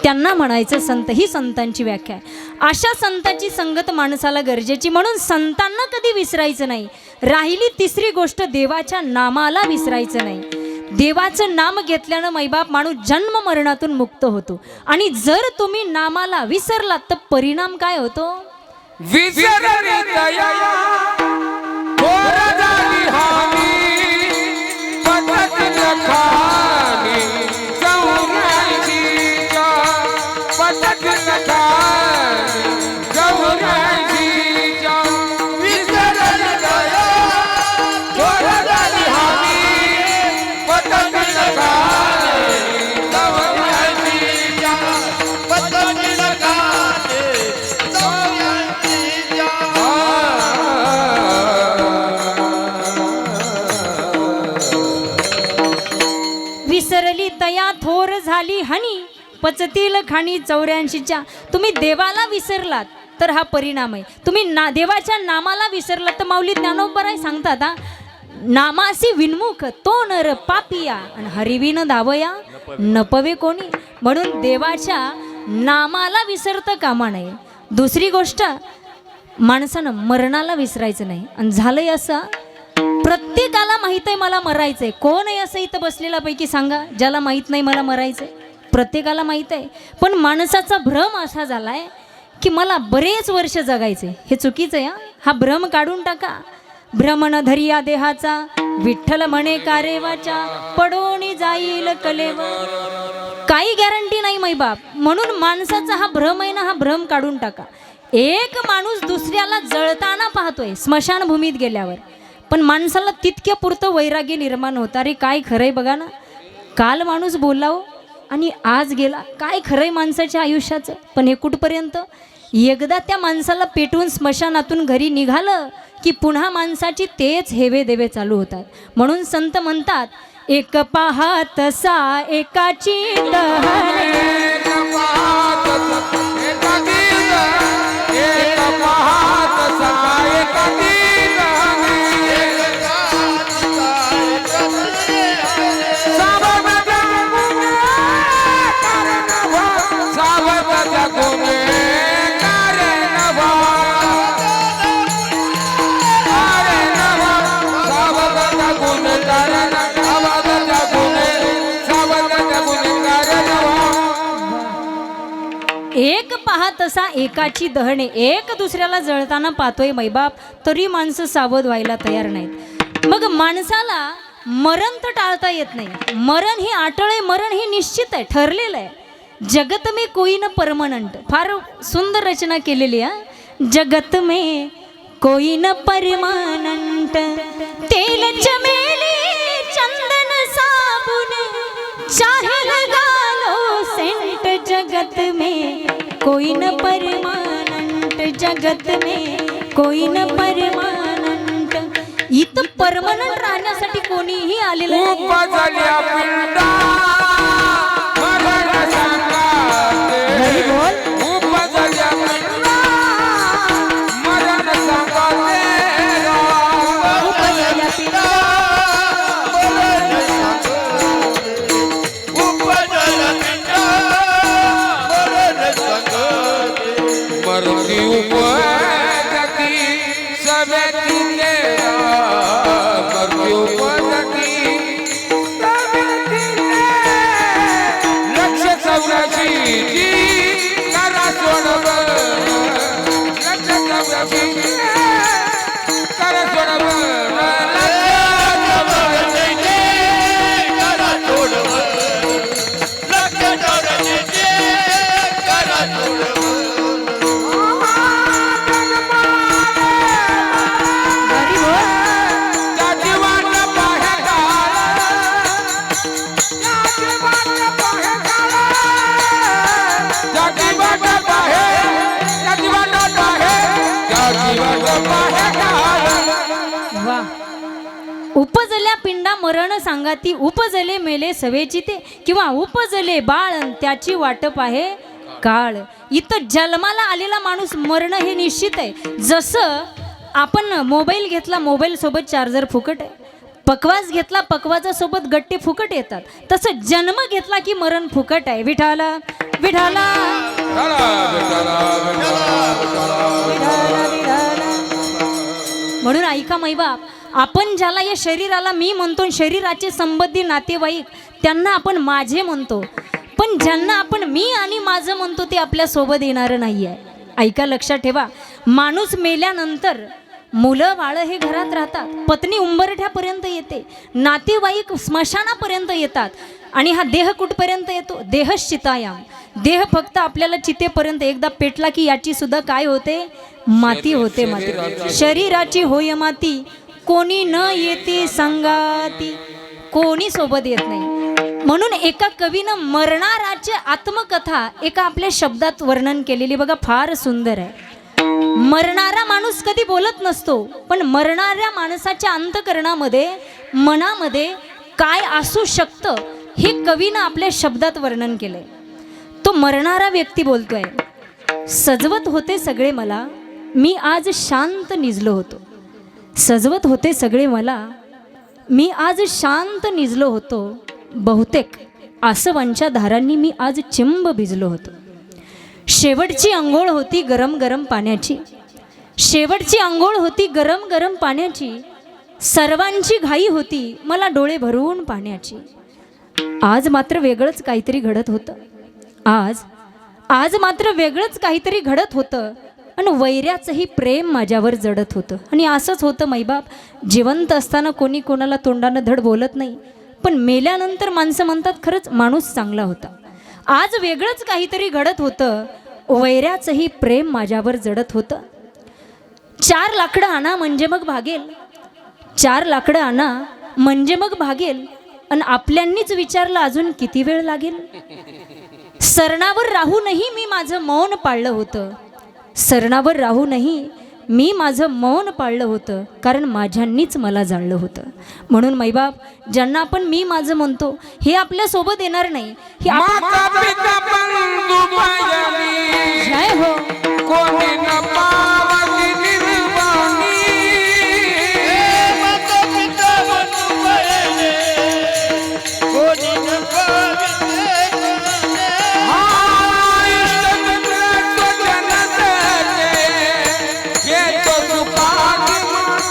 त्यांना म्हणायचं संत. ही संतांची व्याख्या आहे. अशा संतांची संगत माणसाला गरजेची. म्हणून संतांना कधी विसरायचं नाही. राहिली तिसरी गोष्ट देवाच्या नामाला विसरायचं नाही. देवाचं नाम घेतल्यानं मैबाप माणूस जन्म मरणातून मुक्त होतो. आणि जर तुम्ही नामाला विसरलात तर परिणाम काय होतो. विसरली दया थोर झाली हानी पटत नखानी गौराईजीच्या पटत नखानी गौराईजीच्या विसरली दया थोर झाली हानी पटत नखानी गौराईजीच्या पटत नखानी विसरली तया थोर झाली हनी पचतील खाणी 84च्या. तुम्ही देवाला विसरलात तर हा परिणाम आहे. तुम्ही देवाच्या नामाला विसरलात तर माऊली ज्ञानोबराय सांगतात हा नामासी विन्मुख तो नर पापिया आणि हरिविन धावया नपवे कोणी. म्हणून देवाच्या नामाला विसरता कामा नये. दुसरी गोष्ट माणसानं मरणाला विसरायचं नाही. आणि झालंय असं प्रत्येकाला माहित आहे मला मरायचंय. कोण आहे असं इथं बसलेला पैकी सांगा ज्याला माहित नाही मला मरायचंय. प्रत्येकाला माहित आहे. पण माणसाचा भ्रम असा झालाय की मला बरेच वर्ष जगायचे. हे चुकीचं आहे. हा भ्रम काढून टाका. भ्रमण धरिया देहाचा, विठ्ठल म्हणे कारेवाचा, पडोनी जाईल कलेवर. काही गॅरंटी नाही मैबाप. म्हणून माणसाचा हा भ्रम आहे ना, हा भ्रम काढून टाका. एक माणूस दुसऱ्याला जळताना पाहतोय स्मशानभूमीत गेल्यावर, पण माणसाला तितक्या पुरतं वैराग्य निर्माण होतं. अरे काय खरंय बघा ना, काल माणूस बोलाव आणि आज गेला. काय खरंय माणसाच्या आयुष्याचं. पण हे कुठपर्यंत, एकदा त्या माणसाला पेटवून स्मशानातून घरी निघालं की पुन्हा माणसाची तेच हेवे देवे चालू होतात. म्हणून संत म्हणतात, एक पाहात सा एकाची दहने, एक पाहत सा एकाची एक पाहत असा एकाची दहणे. एक दुसऱ्याला जळताना पाहतोय मैबाप, तरी माणसं सावध व्हायला तयार नाहीत. मग माणसाला मरण तर टाळता येत नाही. मरण ही अटळ आहे, मरण ही निश्चित आहे, ठरलेलं आहे. जगत में कोई न परमनंट. फार सुंदर रचना केलेली आहे. जगत में कोई न परमनंट, तेल चमेली चंदन साबुन चाहे लगा लो सेंट. जगत में कोई न परमानंट, जगत में कोई न परमानंट. इथं परमनंट राहण्यासाठी कोणीही आलेलं नाही. उपजल्या पिंडा मरण सांगाते, उपजल्या पिंडा मरण सांगाते, उपजल्या पिंडा मरती उपजती सवेती तेरा, मरती उपजती सवेती लक्ष 84 जी करा सोडवर, लक्ष 84 करा सोडवर, उपजल्या पिंडा मरण सांगाती, उपजले मेले सवेची ते, किंवा उपजले बाळ त्याची वाटप आहे काळ. इथं जन्माला आलेला माणूस मरण हे निश्चित आहे. जसं आपण मोबाईल घेतला, मोबाईल सोबत चार्जर फुकट आहे. पकवास घेतला, पकवासासोबत गट्टे फुकट येतात. तसं जन्म घेतला की मरण फुकट आहे. विठाला विठाला म्हणून ऐका मैबाप, आपण ज्याला या शरीराला मी म्हणतो, शरीराचे संबंधी नातेवाईक त्यांना आपण माझे म्हणतो, पण ज्यांना आपण मी आणि माझं म्हणतो ते आपल्या सोबत येणारं नाही आहे. ऐका, लक्षात ठेवा, माणूस मेल्यानंतर मुलं बाळं हे घरात राहतात, पत्नी उंबरठ्यापर्यंत येते, नातेवाईक स्मशानापर्यंत येतात, आणि हा देह कुठपर्यंत येतो? देहश्चितायाम. देह फक्त आपल्याला चितेपर्यंत, एकदा पेटला की याची सुद्धा काय होते? माती होते. माती शरीराची होय माती, कोणी न येते संगाती, कोणी सोबत येत नाही. म्हणून एका कवीनं मरणाराची आत्मकथा एका आपल्या शब्दात वर्णन केलेली बघा, फार सुंदर आहे. मरणारा माणूस कधी बोलत नसतो, पण मरणाऱ्या माणसाच्या अंतकरणामध्ये, मनामध्ये काय असू शकतं हे कवीनं आपल्या शब्दात वर्णन केलंय. तो मरणारा व्यक्ती बोलतोय, सजवत होते सगळे मला, मी आज शांत निजलो होतो. सजवत होते सगळे मला, मी आज शांत निजलो होतो. बहुतेक आसवांच्या धारांनी मी आज चिंब भिजलो होतो. शेवटची अंघोळ होती गरम गरम पाण्याची, शेवटची अंघोळ होती गरम गरम पाण्याची. सर्वांची घाई होती मला डोळे भरून पाण्याची. आज मात्र वेगळंच काहीतरी घडत होतं. आज मात्र वेगळंच काहीतरी घडत होतं. आणि वैऱ्याचंही प्रेम माझ्यावर जडत होतं. आणि असंच होतं मैबाप, जिवंत असताना कोणी कोणाला तोंडानं धड बोलत नाही, पण मेल्यानंतर माणसं म्हणतात खरंच माणूस चांगला होता. आज वेगळंच काहीतरी घडत होतं, वैऱ्याचंही प्रेम माझ्यावर जडत होतं. 4 लाकडं आणा म्हणजे मग भागेल, 4 लाकडं आणा म्हणजे मग भागेल. आणि आपल्यांनीच विचारलं अजून किती वेळ लागेल. सरणावर राहूनही मी माझं मौन पाळलं होतं, सरणावर राहूनही मी माझं मौन पाळलं होतं, कारण माझ्यांनीच मला जाळलं होतं. म्हणून मैबाप, ज्यांना आपण मी माझं म्हणतो हे आपल्यासोबत येणार नाही. हे माता पिता बंधू मायावी, जय हो. कोणी न पावती निर्वाणी. माता पिता बंधू मायावी, कोणी न पाविते कोणी. हाय जगत जनतेचे, हे तो सुखाची मांडणी.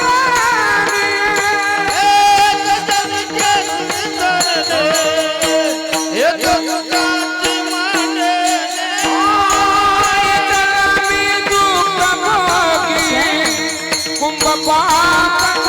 हाय जगामी दुःख भोगी, कुंभ पातकातनी.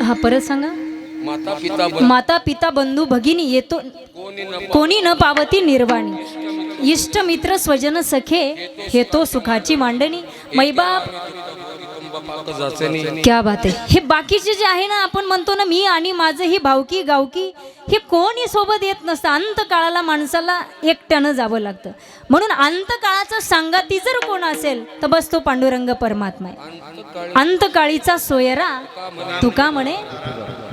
हा परत सांगा. माता पिता माता पिता बंधू भगिनी येतो कोणी न पावती निर्वाणी. इष्ट मित्र स्वजन सखे हेतो सुखाची मांडणी. मैबाप, क्या बात आहे. हे बाकीचे जे आहे ना, आपण म्हणतो ना मी आणि माझं ही भावकी गावकी, हे कोणी सोबत येत नसतं. अंतकाळाला माणसाला एकट्यानं जावं लागतं. म्हणून अंतकाळाचा संगाती जर कोण असेल तर बस तो पांडुरंग परमात्मा आहे. अंतकाळीचा सोयरा तुका म्हणे.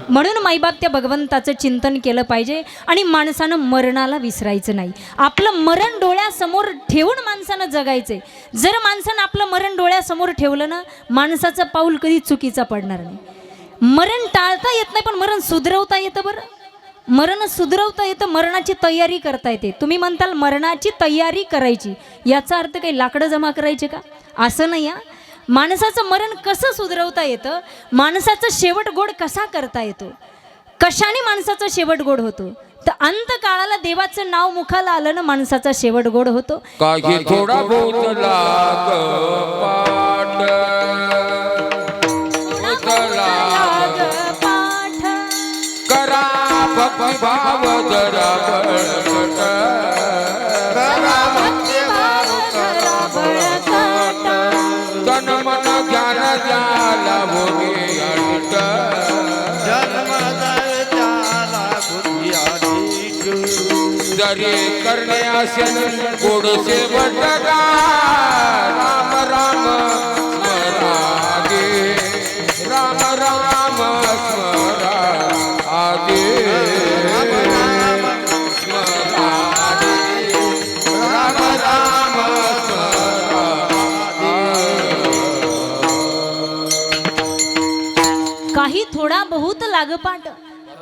म्हणून माईबाप त्या भगवंताचं चिंतन केलं पाहिजे. आणि माणसानं मरणाला विसरायचं नाही. आपलं मरण डोळ्यासमोर ठेवून माणसानं जगायचंय. जर माणसानं आपलं मरण डोळ्यासमोर ठेवलं ना, माणसाचं पाऊल कधी चुकीचा पडणार नाही. मरण टाळता येत नाही, पण मरण सुधरवता येतं. बरं, मरण सुधरवता येतं, मरणाची तयारी करता येते. तुम्ही म्हणताल मरणाची तयारी करायची, याचा अर्थ काही लाकडं जमा करायचे का? असं नाही. माणसाचं मरण कसं सुधरवता येतं, माणसाचा शेवट गोड कसा करता येतो, कशाने माणसाचा शेवट गोड होतो, तर अंतकाळाला देवाचं नाव मुखाला आलं ना, माणसाचा शेवट गोड होतो. काही थोडा बहुत लाग पाठ, पाठ करा भक्ती भाव जरा बळकट. तन मन ज्ञान ज्याला भोगी अडीट. जरी करणे असेल गोडसे बटगा, राम राम स्मरागे, राम राम स्मरा आगे, राम राम स्मरा. काही थोडा बहुत लागपाट,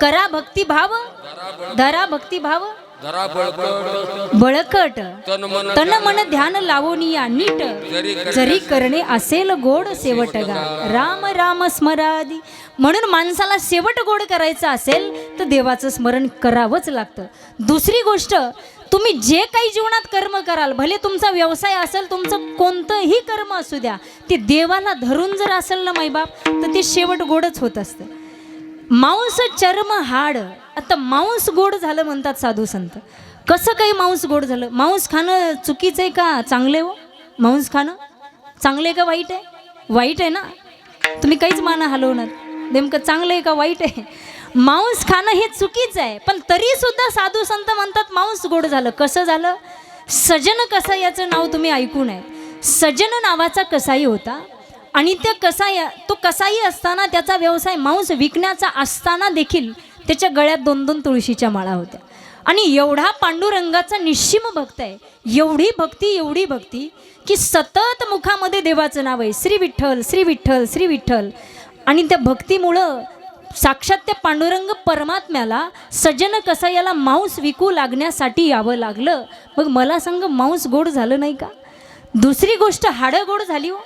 करा भक्ती भाव, धरा भक्ती भाव जरा बळकट. बळकट. तन तन मन ध्यान लावोनिया नीट, जरी करणे असेल गोड शेवटगा, राम राम स्मरादी. म्हणून माणसाला शेवट गोड करायचं असेल तर देवाचं स्मरण करावंच लागतं. दुसरी गोष्ट, तुम्ही जे काही जीवनात कर्म कराल, भले तुमचा व्यवसाय असेल, तुमचं कोणतंही कर्म असू द्या, ते देवाला धरून जर असेल ना माईबाप, तर ते शेवट गोडच होत असतं. मांस चर्म हाड. आता मांस गोड झालं म्हणतात साधू संत. कसं काही मांस गोड झालं? मांस खाणं चुकीचं आहे का चांगलं आहे? हो, मांस खाणं चांगलं आहे का वाईट आहे? वाईट आहे ना. तुम्ही काहीच माना हलवणार, नेमकं चांगलं आहे का वाईट आहे? मांस खाणं हे चुकीचं आहे. पण तरी सुद्धा साधू संत म्हणतात मांस गोड झालं. कसं झालं? सजन कसं, याचं नाव तुम्ही ऐकून आहे. सजन नावाचा कसाई होता आणि त्या तो कसाई असताना त्याचा व्यवसाय मांस विकण्याचा असताना देखील त्याच्या गळ्यात 2-2 तुळशीच्या माळा होत्या. आणि एवढा पांडुरंगाचा निश्चिम भक्त आहे, एवढी भक्ती की सतत मुखामध्ये देवाचं नाव आहे, श्री विठ्ठल श्री विठ्ठल श्री विठ्ठल. आणि त्या भक्तीमुळं साक्षात त्या पांडुरंग परमात्म्याला सजन कसायाला मांस विकू लागण्यासाठी यावं लागलं. मग मला सांग, मांस गोड झालं नाही का? दुसरी गोष्ट, हाडं गोड झाली हो.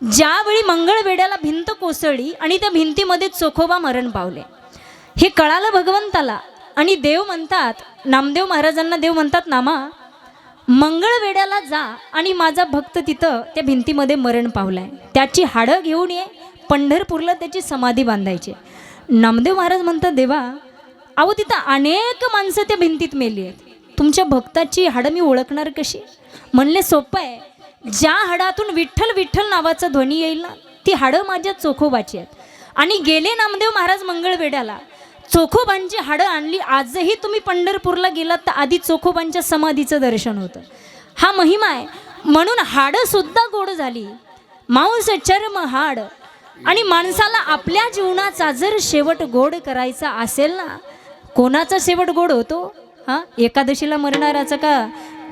ज्यावेळी मंगळवेढ्याला भिंत कोसळली आणि त्या भिंतीमध्ये चोखोबा मरण पावले, हे कळालं भगवंताला. आणि देव म्हणतात, नामदेव महाराजांना देव म्हणतात, नामा मंगळवेढ्याला जा आणि माझा भक्त तिथं त्या भिंतीमध्ये मरण पावलाय, त्याची हाडं घेऊन ये, पंढरपूरला त्याची समाधी बांधायची. नामदेव महाराज म्हणतात, देवा अहो तिथं अनेक माणसं त्या भिंतीत मेली आहेत, तुमच्या भक्ताची हाडं मी ओळखणार कशी? म्हणले सोपं आहे, ज्या हाडातून विठ्ठल विठ्ठल नावाचा ध्वनी येईल ना, ती हाडं माझ्या चोखोबाची आहेत. आणि गेले नामदेव महाराज मंगळवेढ्याला, चोखोबांची हाडं आणली. आजही तुम्ही पंढरपूरला गेलात तर आधी चोखोबांच्या समाधीचं दर्शन होतं. हा महिमा आहे. म्हणून हाडं सुद्धा गोड झाली, मांस चर्म हाड. आणि माणसाला आपल्या जीवनाचा जर शेवट गोड करायचा असेल ना, कोणाचा शेवट गोड होतो? हां, एकादशीला मरणाराचा का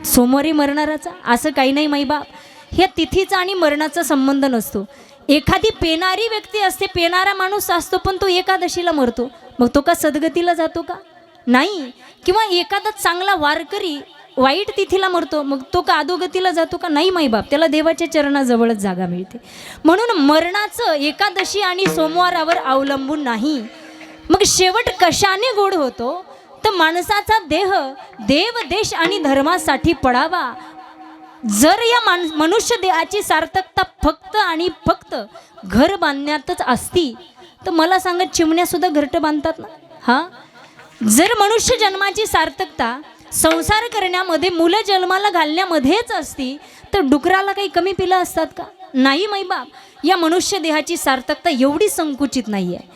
सोमवारी मरणाराचा? असं काही नाही माईबाप. ह्या तिथीचा आणि मरणाचा संबंध नसतो. एखादी पेनारी व्यक्ती असते, पेनारा माणूस असतो, पण तो एकादशीला मरतो, मग तो का सद्गतीला जातो का? नाही. किंवा एखादा चांगला वारकरी वाईट तिथीला मरतो, मग तो का अधोगतीला जातो का? नाही माईबाप, त्याला देवाच्या चरणाजवळच जागा मिळते. म्हणून मरणाचं एकादशी आणि सोमवारावर अवलंबून नाही. मग शेवट कशाने गोड होतो? तर माणसाचा देह देव देश आणि धर्मासाठी पडावा. जर या मनुष्य देहाची सार्थकता फक्त आणि फक्त घर बांधण्यातच असती तर मला सांगा, चिमण्यासुद्धा घरटं बांधतात ना. हां, जर मनुष्य जन्माची सार्थकता संसार करण्यामध्ये, मुलं जन्माला घालण्यामध्येच असती तर डुकराला काही कमी पिलं असतात का? नाही माईबाप. या मनुष्य देहाची सार्थकता एवढी संकुचित नाही आहे.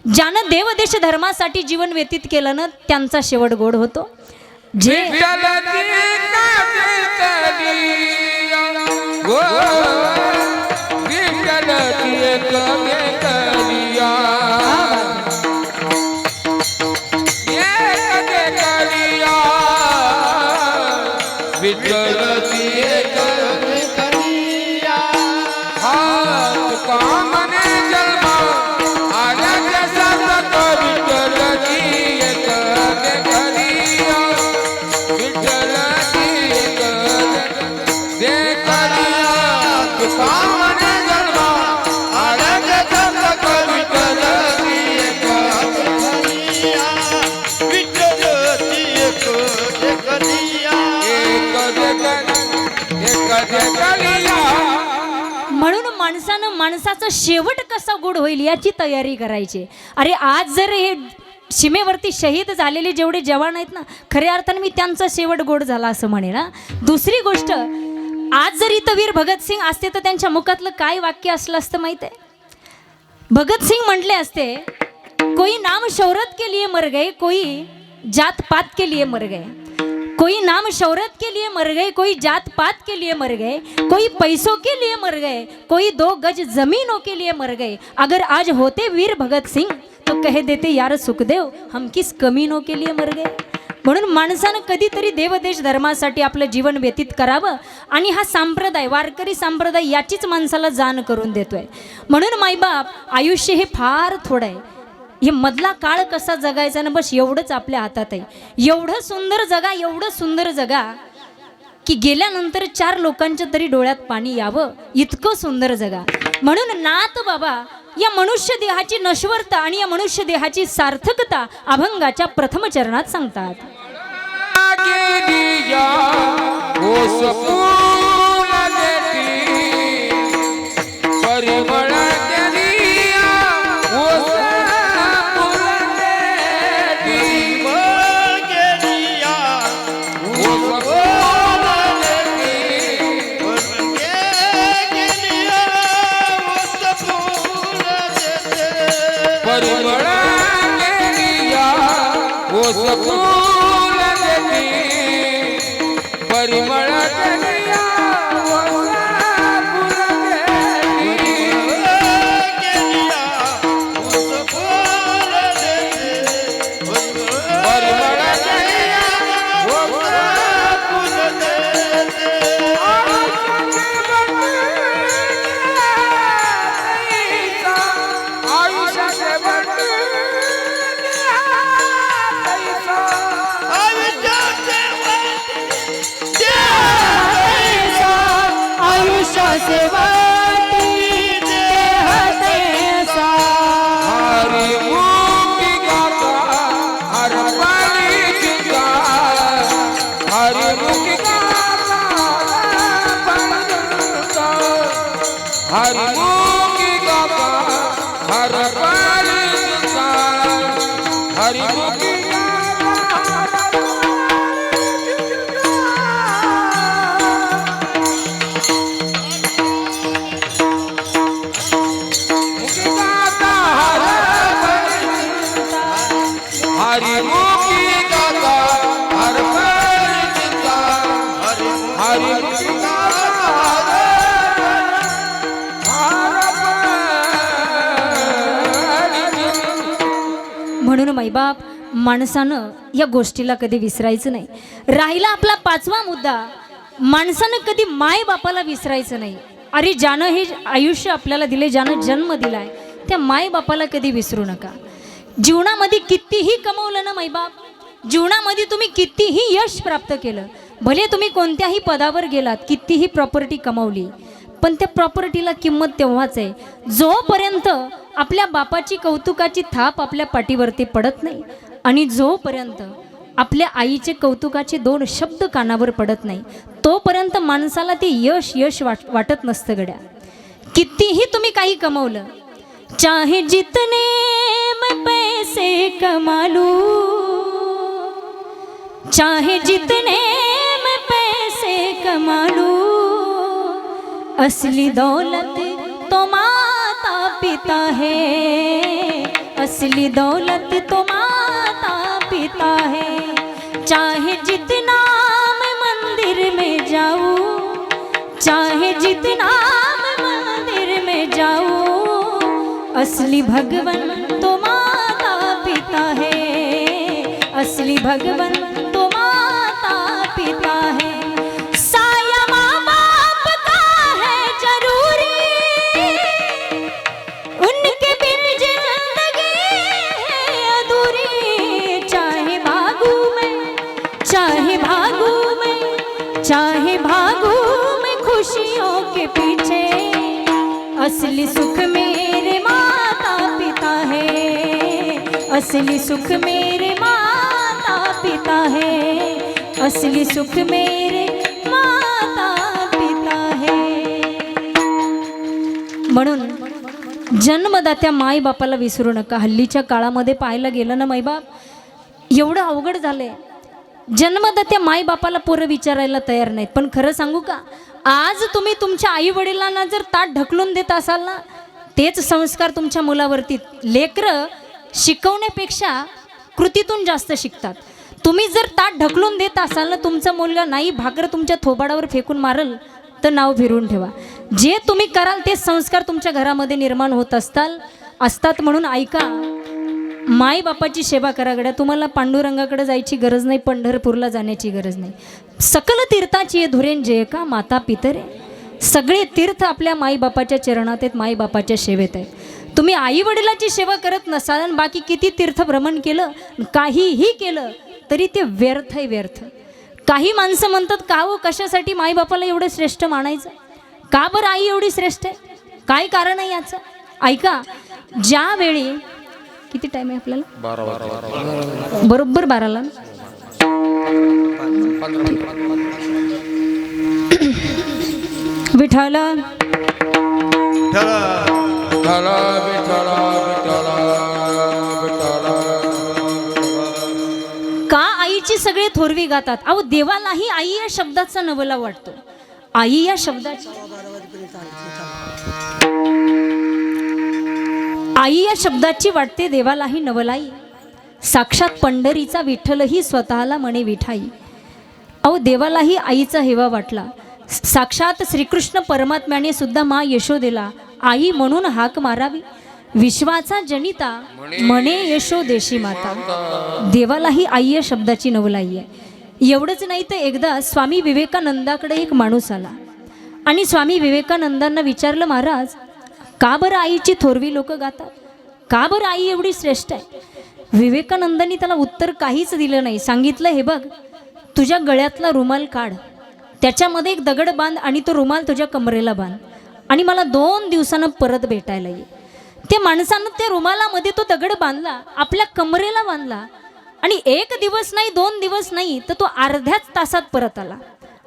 ज्यानं देवदेश धर्मासाठी जीवन व्यतीत केलं ना, त्यांचा शेवट गोड होतो. जे माणसाचा शेवट कसा गोड होईल याची तयारी करायची. अरे आज जर हे सीमेवरती शहीद झालेले जेवढे जवान आहेत ना, खऱ्या अर्थाने मी त्यांचा शेवट गोड झाला असं म्हणेन. दुसरी गोष्ट, आज जर इथं वीर भगतसिंग असते तर त्यांच्या मुखातलं काय वाक्य असलं असतं माहित आहे? भगतसिंग म्हटले असते, कोई नाम शौहरत के लिए मर गए, कोई जात पात के लिए मर गए. कोई नाम शौहरत के लिए मर गए, कोई जात पात के लिए मर गए, कोई पैसों के लिए मर गए, कोई 2 गज जमीनों के लिए मर गए. अगर आज होते वीर भगत सिंह तो कह देते यार सुखदेव हम किस कमीनों के लिए मर गए. म्हणून माणसानं कधीतरी देवदेश धर्मासाठी आपलं जीवन व्यतीत करावं. आणि हा संप्रदाय, वारकरी संप्रदाय याचीच माणसाला जाण करून देतोय. म्हणून माईबाप, आयुष्य हे फार थोडं आहे. हे मधला काळ कसा जगायचा ना, बस एवढंच आपल्या हातात आहे. एवढं सुंदर जगा, एवढं सुंदर जगा की गेल्यानंतर 4 लोकांच्या तरी डोळ्यात पाणी यावं, इतकं सुंदर जगा. म्हणून नाथ बाबा, या मनुष्य देहाची नश्वरता आणि या मनुष्य देहाची सार्थकता अभंगाच्या प्रथम चरणात सांगतात. परिमळ आयुष्याचे बंधू आयुष्याचे वाटी देह तैसा. हरी मुक्ती गाता हर पाणी चिंता हरी मुक्ती गाता हरी मुक्ती गाता हर पाणी चिंता हरी मुक्ती हरि मुक्ति गाता हर पैर चिंता हरि मुक्ति गाता म्हणून माईबाप माणसानं या गोष्टीला कधी विसरायचं नाही. राहिला आपला 5वा मुद्दा, माणसानं कधी माय बापाला विसरायचं नाही. अरे ज्यानं हे आयुष्य आपल्याला दिले, ज्यानं जन्म दिलाय, त्या माय बापाला कधी विसरू नका. जीवनामध्ये कितीही कमवलं ना माईबाप, जीवनामध्ये तुम्ही कितीही यश प्राप्त केलं, भले तुम्ही कोणत्याही पदावर गेलात, कितीही प्रॉपर्टी कमावली, पण त्या प्रॉपर्टीला किंमत तेव्हाच आहे जोपर्यंत आपल्या बापाची कौतुकाची थाप आपल्या पाठीवरती पडत नाही आणि जोपर्यंत आपल्या आईचे कौतुकाचे 2 शब्द कानावर पडत नाही, तोपर्यंत माणसाला ते यश वाटत नसतं गड्या. कितीही तुम्ही काही कमवलं, चाहे जितने मैं पैसे कमा लूं, चाहे जितने मैं पैसे कमा लूं, असली दौलत तो माता पिता है, असली दौलत तो माता पिता है. चाहे जितना मैं मंदिर में जाऊं, चाहे जितना मैं मंदिर में जाऊं, असली भगवन तो माता पिता है, असली भगवन तो माता पिता है. साया माँ बाप का है जरूरी, उनके बिन जिंदगी है अधूरी. चाहे भागू मैं, चाहे भागू मैं, चाहे भागू मैं खुशियों के पीछे, असली सुख मेरे माता पिता है, असली सुख मेरे माता पिता है, असली सुख मेरे माता पिता है. म्हणून जन्मदात्या माय बापाला विसरू नका. हल्लीच्या काळामध्ये पाहायला गेलं ना मायबाप, एवढं अवघड झालंय. जन्मदात्या माय बापाला पोरं विचारायला तयार नाहीत. पण खरं सांगू का, आज तुम्ही तुमच्या आई वडिलांना जर ताट ढकलून देत असाल ना, तेच संस्कार तुमच्या मुलावरती. लेकरं शिकवण्यापेक्षा कृतीतून जास्त शिकतात. तुम्ही जर ताट ढकलून देत असाल ना, तुमचा मुलगा नाही भाकर तुमच्या थोबाडावर फेकून मारल तर नाव फिरवून ठेवा. जे तुम्ही कराल तेच संस्कार तुमच्या घरामध्ये निर्माण होत असतात. म्हणून ऐका, माय बापाची सेवा करा गड्या. तुम्हाला पांडुरंगाकडे जायची गरज नाही, पंढरपूरला जाण्याची गरज नाही. सकल तीर्थाची धुरेन जे का माता पितरे, सगळे तीर्थ आपल्या माईबापाच्या चरणात आहेत, माईबापाच्या सेवेत आहेत. तुम्ही आई वडिलाची सेवा करत नसाल आणि बाकी किती तीर्थ भ्रमण केलं, काहीही केलं तरी ते व्यर्थ आहे, व्यर्थ. काही माणसं म्हणतात का हो, कशासाठी माईबापाला एवढं श्रेष्ठ मानायचं, का बरं आई एवढी श्रेष्ठ आहे, काय कारण आहे याचं. ऐका, ज्यावेळी किती टाइम आहे आपल्याला, 12 बरोबर 12ला विठ्ठल का आईची सगळे थोरवी गातात. अहो, देवालाही आई या शब्दाचा नवला वाटतो. आई या शब्दाची, आई या शब्दाची वाटते देवालाही नवलाई. साक्षात पंढरीचा विठ्ठलही स्वतःला म्हणे विठाई. अहो, देवालाही आईचा हेवा वाटला. साक्षात श्रीकृष्ण परमात्म्याने सुद्धा मा यशोदेला आई म्हणून हाक मारावी. विश्वाचा जनिता म्हणे यशोदेशी माता. देवालाही आई या शब्दाची नवलाई आहे. एवढंच नाही तर एकदा स्वामी विवेकानंदाकडे एक माणूस आला आणि स्वामी विवेकानंदांना विचारलं, महाराज का बरं आईची थोरवी लोक गातात, का बरं आई एवढी श्रेष्ठ आहे? विवेकानंदांनी त्याला उत्तर काहीच दिलं नाही. सांगितलं, हे बघ, तुझ्या गळ्यातला रुमाल काढ, त्याच्यामध्ये एक दगड बांध आणि तो रुमाल तुझ्या कमरेला बांध आणि मला 2 दिवसानं परत भेटायला ये. त्या माणसानं त्या रुमालामध्ये तो दगड बांधला, आपल्या कमरेला बांधला आणि 1 दिवस नाही 2 दिवस नाही तर तो अर्ध्याच तासात परत आला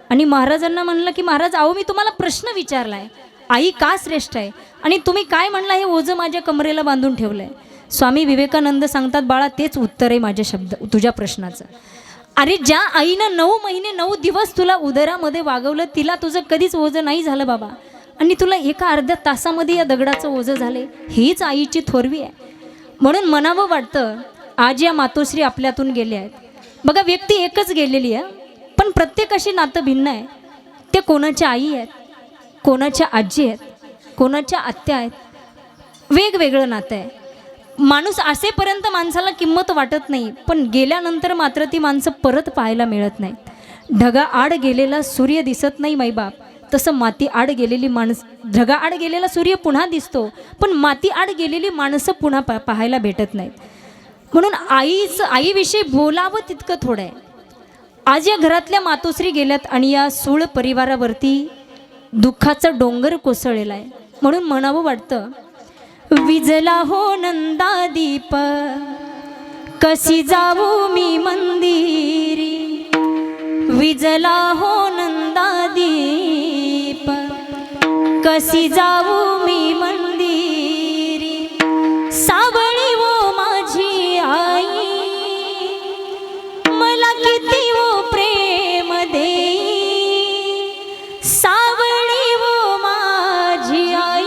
आणि महाराजांना म्हणलं की महाराज, अहो मी तुम्हाला प्रश्न विचारलाय, आई का श्रेष्ठ आहे आणि तुम्ही काय म्हणला हे ओझं माझ्या कमरेला बांधून ठेवलंय. स्वामी विवेकानंद सांगतात, बाळा तेच उत्तर आहे माझ्या तुझ्या प्रश्नाचं. अरे ज्या आईनं 9 महिने 9 दिवस तुला उदरामध्ये वागवलं, तिला तुझं कधीच ओझं नाही झालं बाबा, आणि तुला एका अर्ध्या तासामध्ये या दगडाचं ओझं झाले. हीच आईची थोरवी आहे. म्हणून म्हणावं वाटतं, आज या मातोश्री आपल्यातून गेल्या आहेत. बघा, व्यक्ती एकच गेलेली आहे, पण प्रत्येकाशी नातं भिन्न आहे. ते कोणाच्या आई आहेत, कोणाच्या आजी आहेत, कोणाच्या आत्या आहेत, वेगवेगळं नातं आहे. माणूस असेपर्यंत माणसाला किंमत वाटत नाही, पण गेल्यानंतर मात्र ती माणसं परत पाहायला मिळत नाहीत. ढगाआड गेलेला सूर्य दिसत नाही माईबाप, तसं माती आड गेलेली ढगाआड गेलेला सूर्य पुन्हा दिसतो, पण माती आड गेलेली माणसं पुन्हा पाहायला भेटत नाहीत. म्हणून आईविषयी बोलावं तितकं थोडं आहे. आज या घरातल्या मातोश्री गेल्यात आणि या सूळ परिवारावरती दुःखाचा डोंगर कोसळलेला आहे. म्हणून म्हणावं वाटतं, विजला हो नंदा दीप, कशी जाऊ मी मंदिरी. विजला हो नंदा दीप, कशी जाऊ मी मंदिरी. सावळी वो माझी आई, मला किती वो प्रेम देई. सावळी वो माझी आई,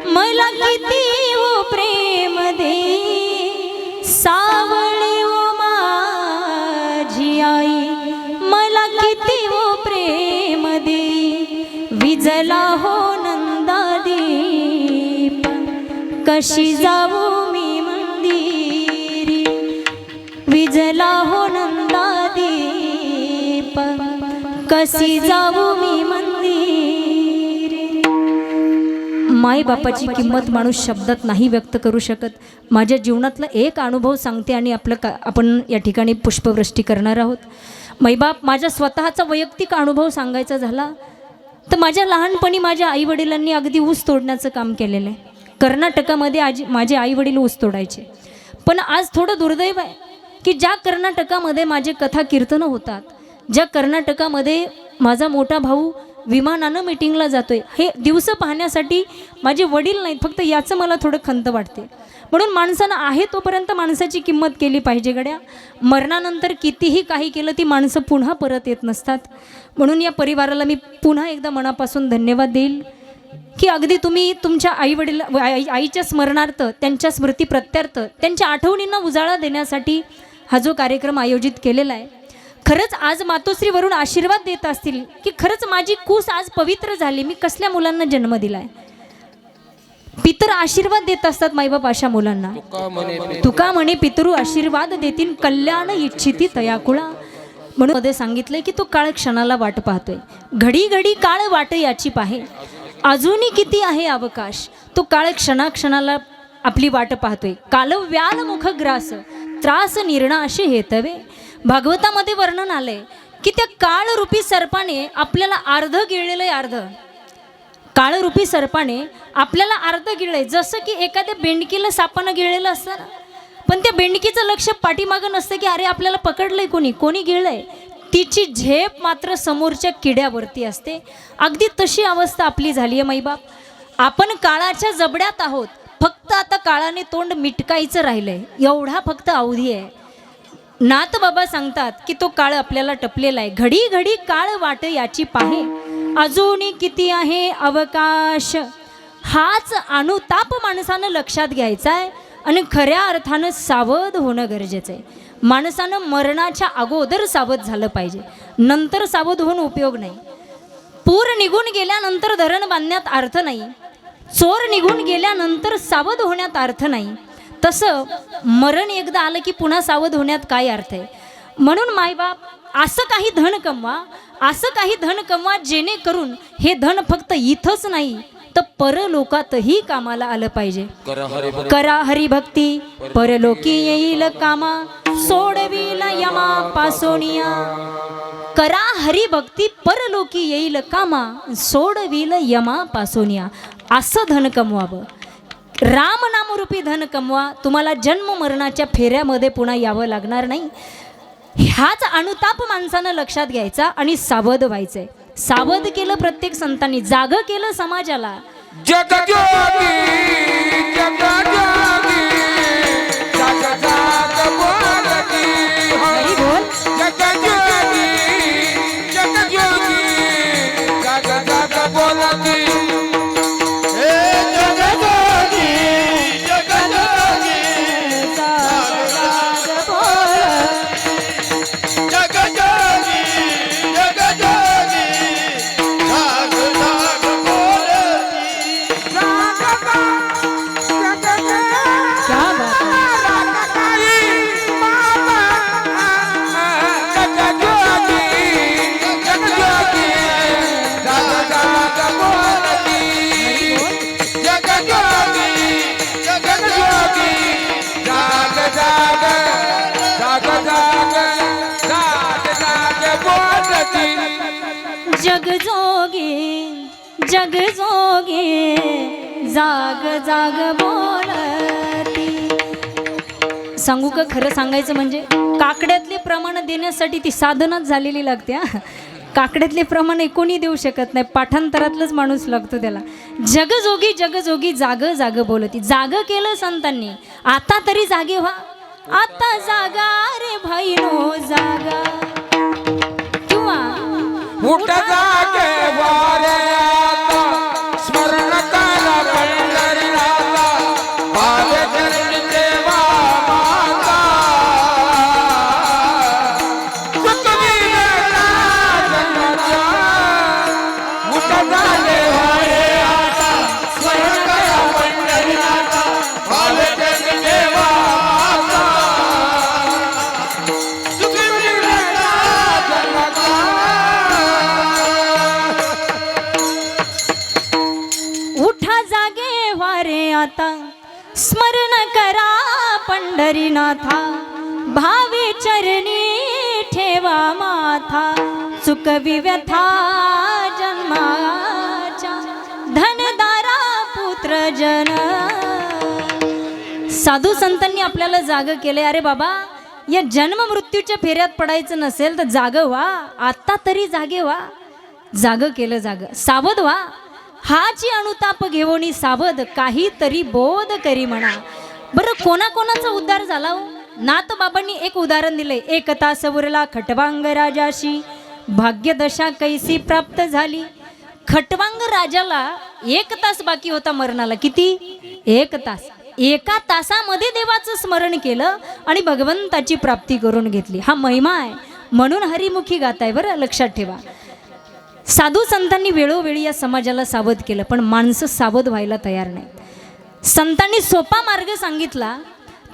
मला किती वो प्रेम देई. सावळी वो माझी आई, मला किती वो प्रेम देई. विजला हो नंदा दीप, कशी जाऊ मी मंदिरी. विजला हो नंदा दीप, कशी जाऊ मी मंदिरी. माई बापाची किंमत माणूस शब्दात नाही व्यक्त करू शकत. माझ्या जीवनातला एक अनुभव सांगते आणि आपण या ठिकाणी पुष्पवृष्टी करणार आहोत. माईबाप, माझ्या स्वतःचा वैयक्तिक अनुभव सांगायचा झाला तर माझ्या लहानपणी माझ्या आईवडिलांनी अगदी ऊस तोडण्याचं काम केलेलं आहे. कर्नाटकामध्ये माझे आईवडील ऊस तोडायचे. पण आज थोडं दुर्दैव आहे की ज्या कर्नाटकामध्ये माझे कथा कीर्तनं होतात, ज्या कर्नाटकामध्ये माझा मोठा भाऊ विमानानं मीटिंगला जातोय, हे दिवस पाहण्यासाठी माझे वडील नाहीत. फक्त याचं मला थोडं खंत वाटते. म्हणून माणसानं आहे तोपर्यंत माणसाची किंमत केली पाहिजे गड्या. मरणानंतर कितीही काही केलं ती माणसं पुन्हा परत येत नसतात. म्हणून या परिवाराला मी पुन्हा एकदा मनापासून धन्यवाद देईल की अगदी तुम्ही तुमच्या आईच्या स्मरणार्थ, त्यांच्या स्मृती प्रत्यर्थ, त्यांच्या आठवणींना उजाळा देण्यासाठी हा जो कार्यक्रम आयोजित केलेला आहे. खरंच आज मातोश्रीवरून आशीर्वाद देत असतील की खरंच माझी कूस आज पवित्र झाली, मी कसल्या मुलांना जन्म दिलाय. पितर आशीर्वाद देत असतात माईबाप अशा मुलांना. तुका म्हणे पितरू आशीर्वाद देतील, कल्याण इच्छिती तयाकुळा. म्हणून मध्ये सांगितलंय की तो काळ क्षणाला वाट पाहतोय. घडी घडी काळ वाट याची पाहे, अजूनही किती आहे अवकाश. तो काळ क्षणाक्षणाला आपली वाट पाहतोय. काल व्याल मुख ग्रास, त्रास निर्णाशे हेतवे. भागवतामध्ये वर्णन आलंय की त्या काळरूपी सर्पाने आपल्याला अर्ध गिळलेलं आहे. अर्ध काळरूपी सर्पाने आपल्याला अर्ध गिळलंय. जसं की एखाद्या बेंडकीला सापानं गिळलेलं असतं ना, पण त्या बेंडकीचं लक्ष पाठीमागं नसतं की अरे आपल्याला पकडलंय कोणी गिळलंय. तिची झेप मात्र समोरच्या किड्यावरती असते. अगदी तशी अवस्था आपली झाली आहे माईबाप. आपण काळाच्या जबड्यात आहोत. फक्त आता काळाने तोंड मिटकायचं राहिलंय, एवढा फक्त अवधी आहे. नाथ बाबा सांगतात की तो काळ आपल्याला टपलेला आहे. घडी घडी काळ वाट याची पाहे, अजूनही किती आहे अवकाश. हाच अनुताप माणसानं लक्षात घ्यायचा आहे आणि खऱ्या अर्थानं सावध होणं गरजेचं आहे. माणसानं मरणाच्या अगोदर सावध झालं पाहिजे, नंतर सावध होऊन उपयोग नाही. पूर निघून गेल्यानंतर धरण बांधण्यात अर्थ नाही. चोर निघून गेल्यानंतर सावध होण्यात अर्थ नाही, तसं मरण एकदा आलं की पुन्हा सावध होण्यात काय अर्थ आहे. म्हणून मायबाप असं काही धन कमवा, असं काही धन कमवा जेणेकरून हे धन फक्त इथंच नाही तर परलोकातही कामाला आलं पाहिजे. करा हरिभक्ती परलोकी येईल कामा, सोडविल यमा पासोनिया. करा हरिभक्ती परलोकी येईल कामा, सोडविल यमा पासोनिया. असं धन कमवावं, रामनामरूपी धन कमवा. तुम्हाला जन्म मरणाच्या फेऱ्यामध्ये पुन्हा यावं लागणार नाही. ह्याच अनुताप माणसानं लक्षात घ्यायचा आणि सावध व्हायचंय. सावध केलं प्रत्येक संतांनी, जाग केलं समाजाला. जगजोगी जगजोगी जग जाग बोलती हरी बोल. जगजोगी जगजोगी जग जाग बोलती. हे जगजोगी जगजोगी जगजोगी जगजोगी जाग जाग बोलती. क्या बात है. जगजोगी जगजोगी जाग जाग बोलती. सांगू का, खरं सांगायचं म्हणजे काकड्यातले प्रमाण देण्यासाठी ती साधनाच झालेली लागते. हा, काकड्यातले प्रमाण कोणी देऊ शकत नाही, पाठांतरातलंच माणूस लागतो त्याला. जगजोगी जगजोगी जाग जाग बोलती. जाग केलं संतांनी, आता तरी जागे व्हा. आता जागा रे भाईनो जागा. किंवा उठ जागे वारे आता, स्मरण करा पंढरीनाथा, भावे चरणी देवा माता. सुखविले राजनाचा, उठ जागे वारे आता, स्मरण करा पंढरीनाथा, भावे चरणी देवा माता. सुखविले राजनाचा. उठा जागे वारे आता, स्मरण करा पंढरीनाथा, भावे चरणी ठेवा माथा. चुकवी व्यथा जन्माच्या, धनदारा पुत्र जन. साधू संतांनी आपल्याला जाग केले. अरे बाबा, या जन्म मृत्यूच्या फेऱ्यात पडायचं नसेल तर जाग व्हा. आता तरी जागे व्हा. जाग केलं, जाग सावध व्हा. हाची अनुताप घेवोनी सावध, काहीतरी बोध करी म्हणा. बरं, कोणाकोणाचा उद्धार झाला हो? नाथ बाबांनी एक उदाहरण दिले. एक तास उरला खटवांग राजाशी, भाग्यदशा कैसी प्राप्त झाली. खटवांग राजाला 1 तास बाकी होता मरणाला. किती? 1 तास. 1 तासामध्ये देवाचं स्मरण केलं आणि भगवंताची प्राप्ती करून घेतली. हा महिमा आहे, म्हणून हरिमुखी गाताय. बरं, लक्षात ठेवा. साधू संतांनी वेळोवेळी या समाजाला सावध केलं, पण माणसं सावध व्हायला तयार नाही. संतांनी सोपा मार्ग सांगितला.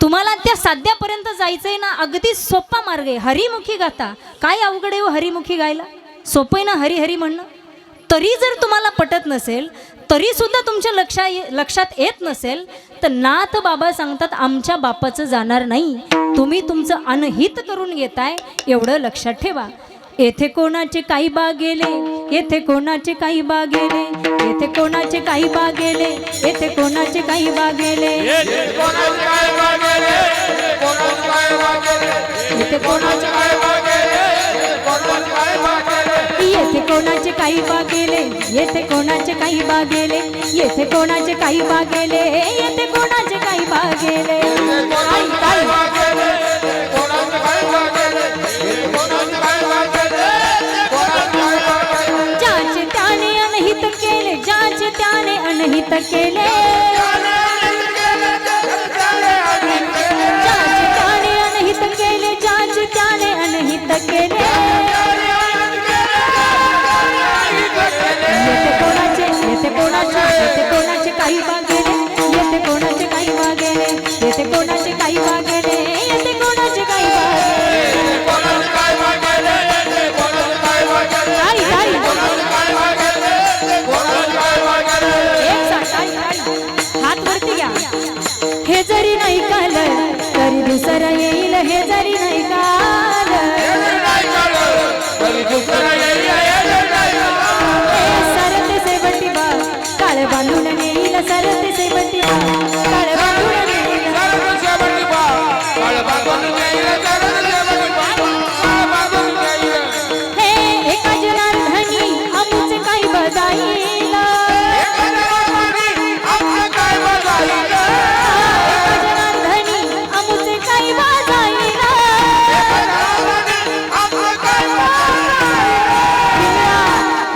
तुम्हाला त्या साध्यापर्यंत जायचंय ना, अगदी सोपा मार्ग आहे. हरिमुखी गाता. काय अवघड आहे हो हरिमुखी गायला? सोपं आहे ना हरी हरी म्हणणं. तरी जर तुम्हाला पटत नसेल, तरी सुद्धा तुमच्या लक्षात येत नसेल, तर नाथ बाबा सांगतात आमच्या बापाचं जाणार नाही, तुम्ही तुमचं अनहित करून घेताय, एवढं लक्षात ठेवा. येथे कोणाचे काही बा गेले, येथे कोणाचे काही बा गेले, येथे कोणाचे काही बा गेले, येथे कोणाचे काही बा गेले, येथे कोणाचे काही बा गेले, येथे कोणाचे काही बा गेले, येथे कोणाचे काही बा गेले, येथे कोणाचे काही बा गेले, येथे कोणाचे काही बा गेले, येथे कोणाचे काही बा गेले. ज्याचे त्याने अनहित केले, ज्याचे त्याने अनहित केले, ज्याचे त्याने अनहित केले, ज्याचे त्याने अनहित केले. येथे कोणाचे, येथे कोणाचे, येथे कोणाचे काही बागेने येते कोणाचे काही बागेने येते कोणाचे काही बागेने येते कोणाचे काही बागेने कोणाचे काय वागेले कोणाचे काय वागेले ताई ताई कोणाचे काय वागेले कोणाचे काय वागेले एक साथ ताई ताई हात वरती घ्या हे जरी नाही कालं तरी दुसरं येईल हे जरी नाही कालं तरी दुसरं येईल सरते से बट्टी बा काळ बांधून नेईल सरते से बट्टी बा काळ बांधून नेईल हे एका जनार्दनी आमचे काही बजाईला एका जनार्दनी आमचे काही बजाईला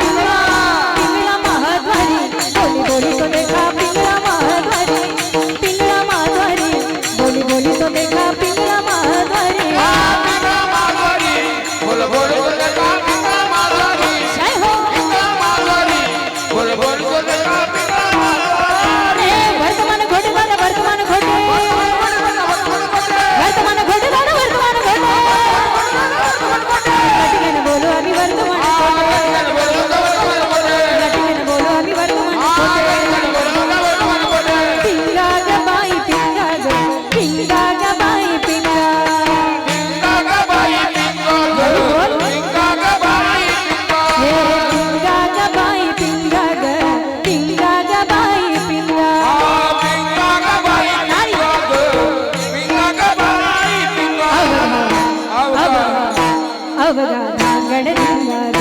पिंगळा महाद्वारी बोली बोली तो देखा पिंगळा महाद्वारी पिंगळा महाद्वारी बोली बोली तो देखा पिंगळा महाद्वारी जय हो हे वर्तमान घोटे वाला वर्तमान घोटे वर्तमान घोटे वाला वर्तमान घोटे नटकेने बोलो आम्ही वर्तमान घोटे नटकेने बोलो आम्ही वर्तमान घोटे पिंगा ग बाई पिंगा ग बाई पिंगा हे पिंगा ग बाई पिंगा ग बाई पिंगा अवघा धांगड धिंगा ग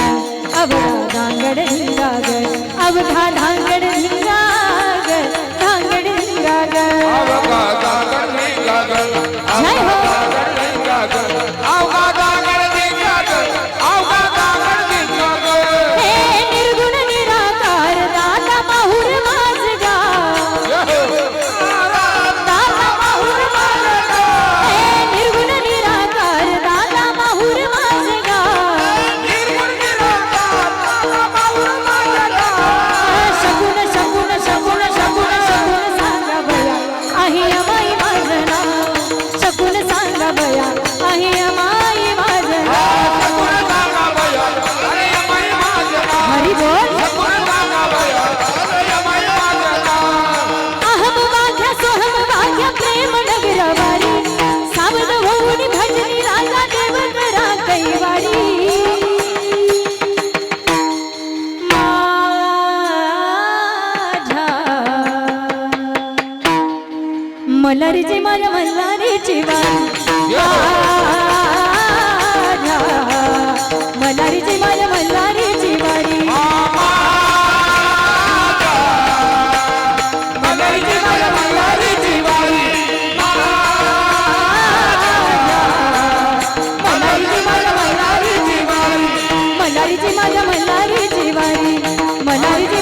अवघा धांगड धिंगा ग अवघा धांगड धिंगा ग धांगड धिंगा ग जय हो हे निर्गुण निराकार दाता माहुर माझगा दाता माहुर माझगा हे निर्गुण निराकार दाता माहुर माझगा शकुन शकुन शकुन शकुन शकुन सांगा बया आहे अमाई माझं नाव शकुन सांगा बया आहे अमाई माझं नाव हरी बोल अहम वाघ्या सोहम वाघ्या प्रेम नगरवारी सावध होऊन भजनी राजा देव करा कैवारी माझ्या मल्हारीची माझ्या मल्हारीची वारी माझ्या मल्हारीची माझ्या मल्हारीची वारी मल्हारीची माझ्या मल्हारीची वारी मल्हारीची माझ्या मल्हारीची वारी मल्हारीची माझ्या मल्हारीची वारी मल्हारीची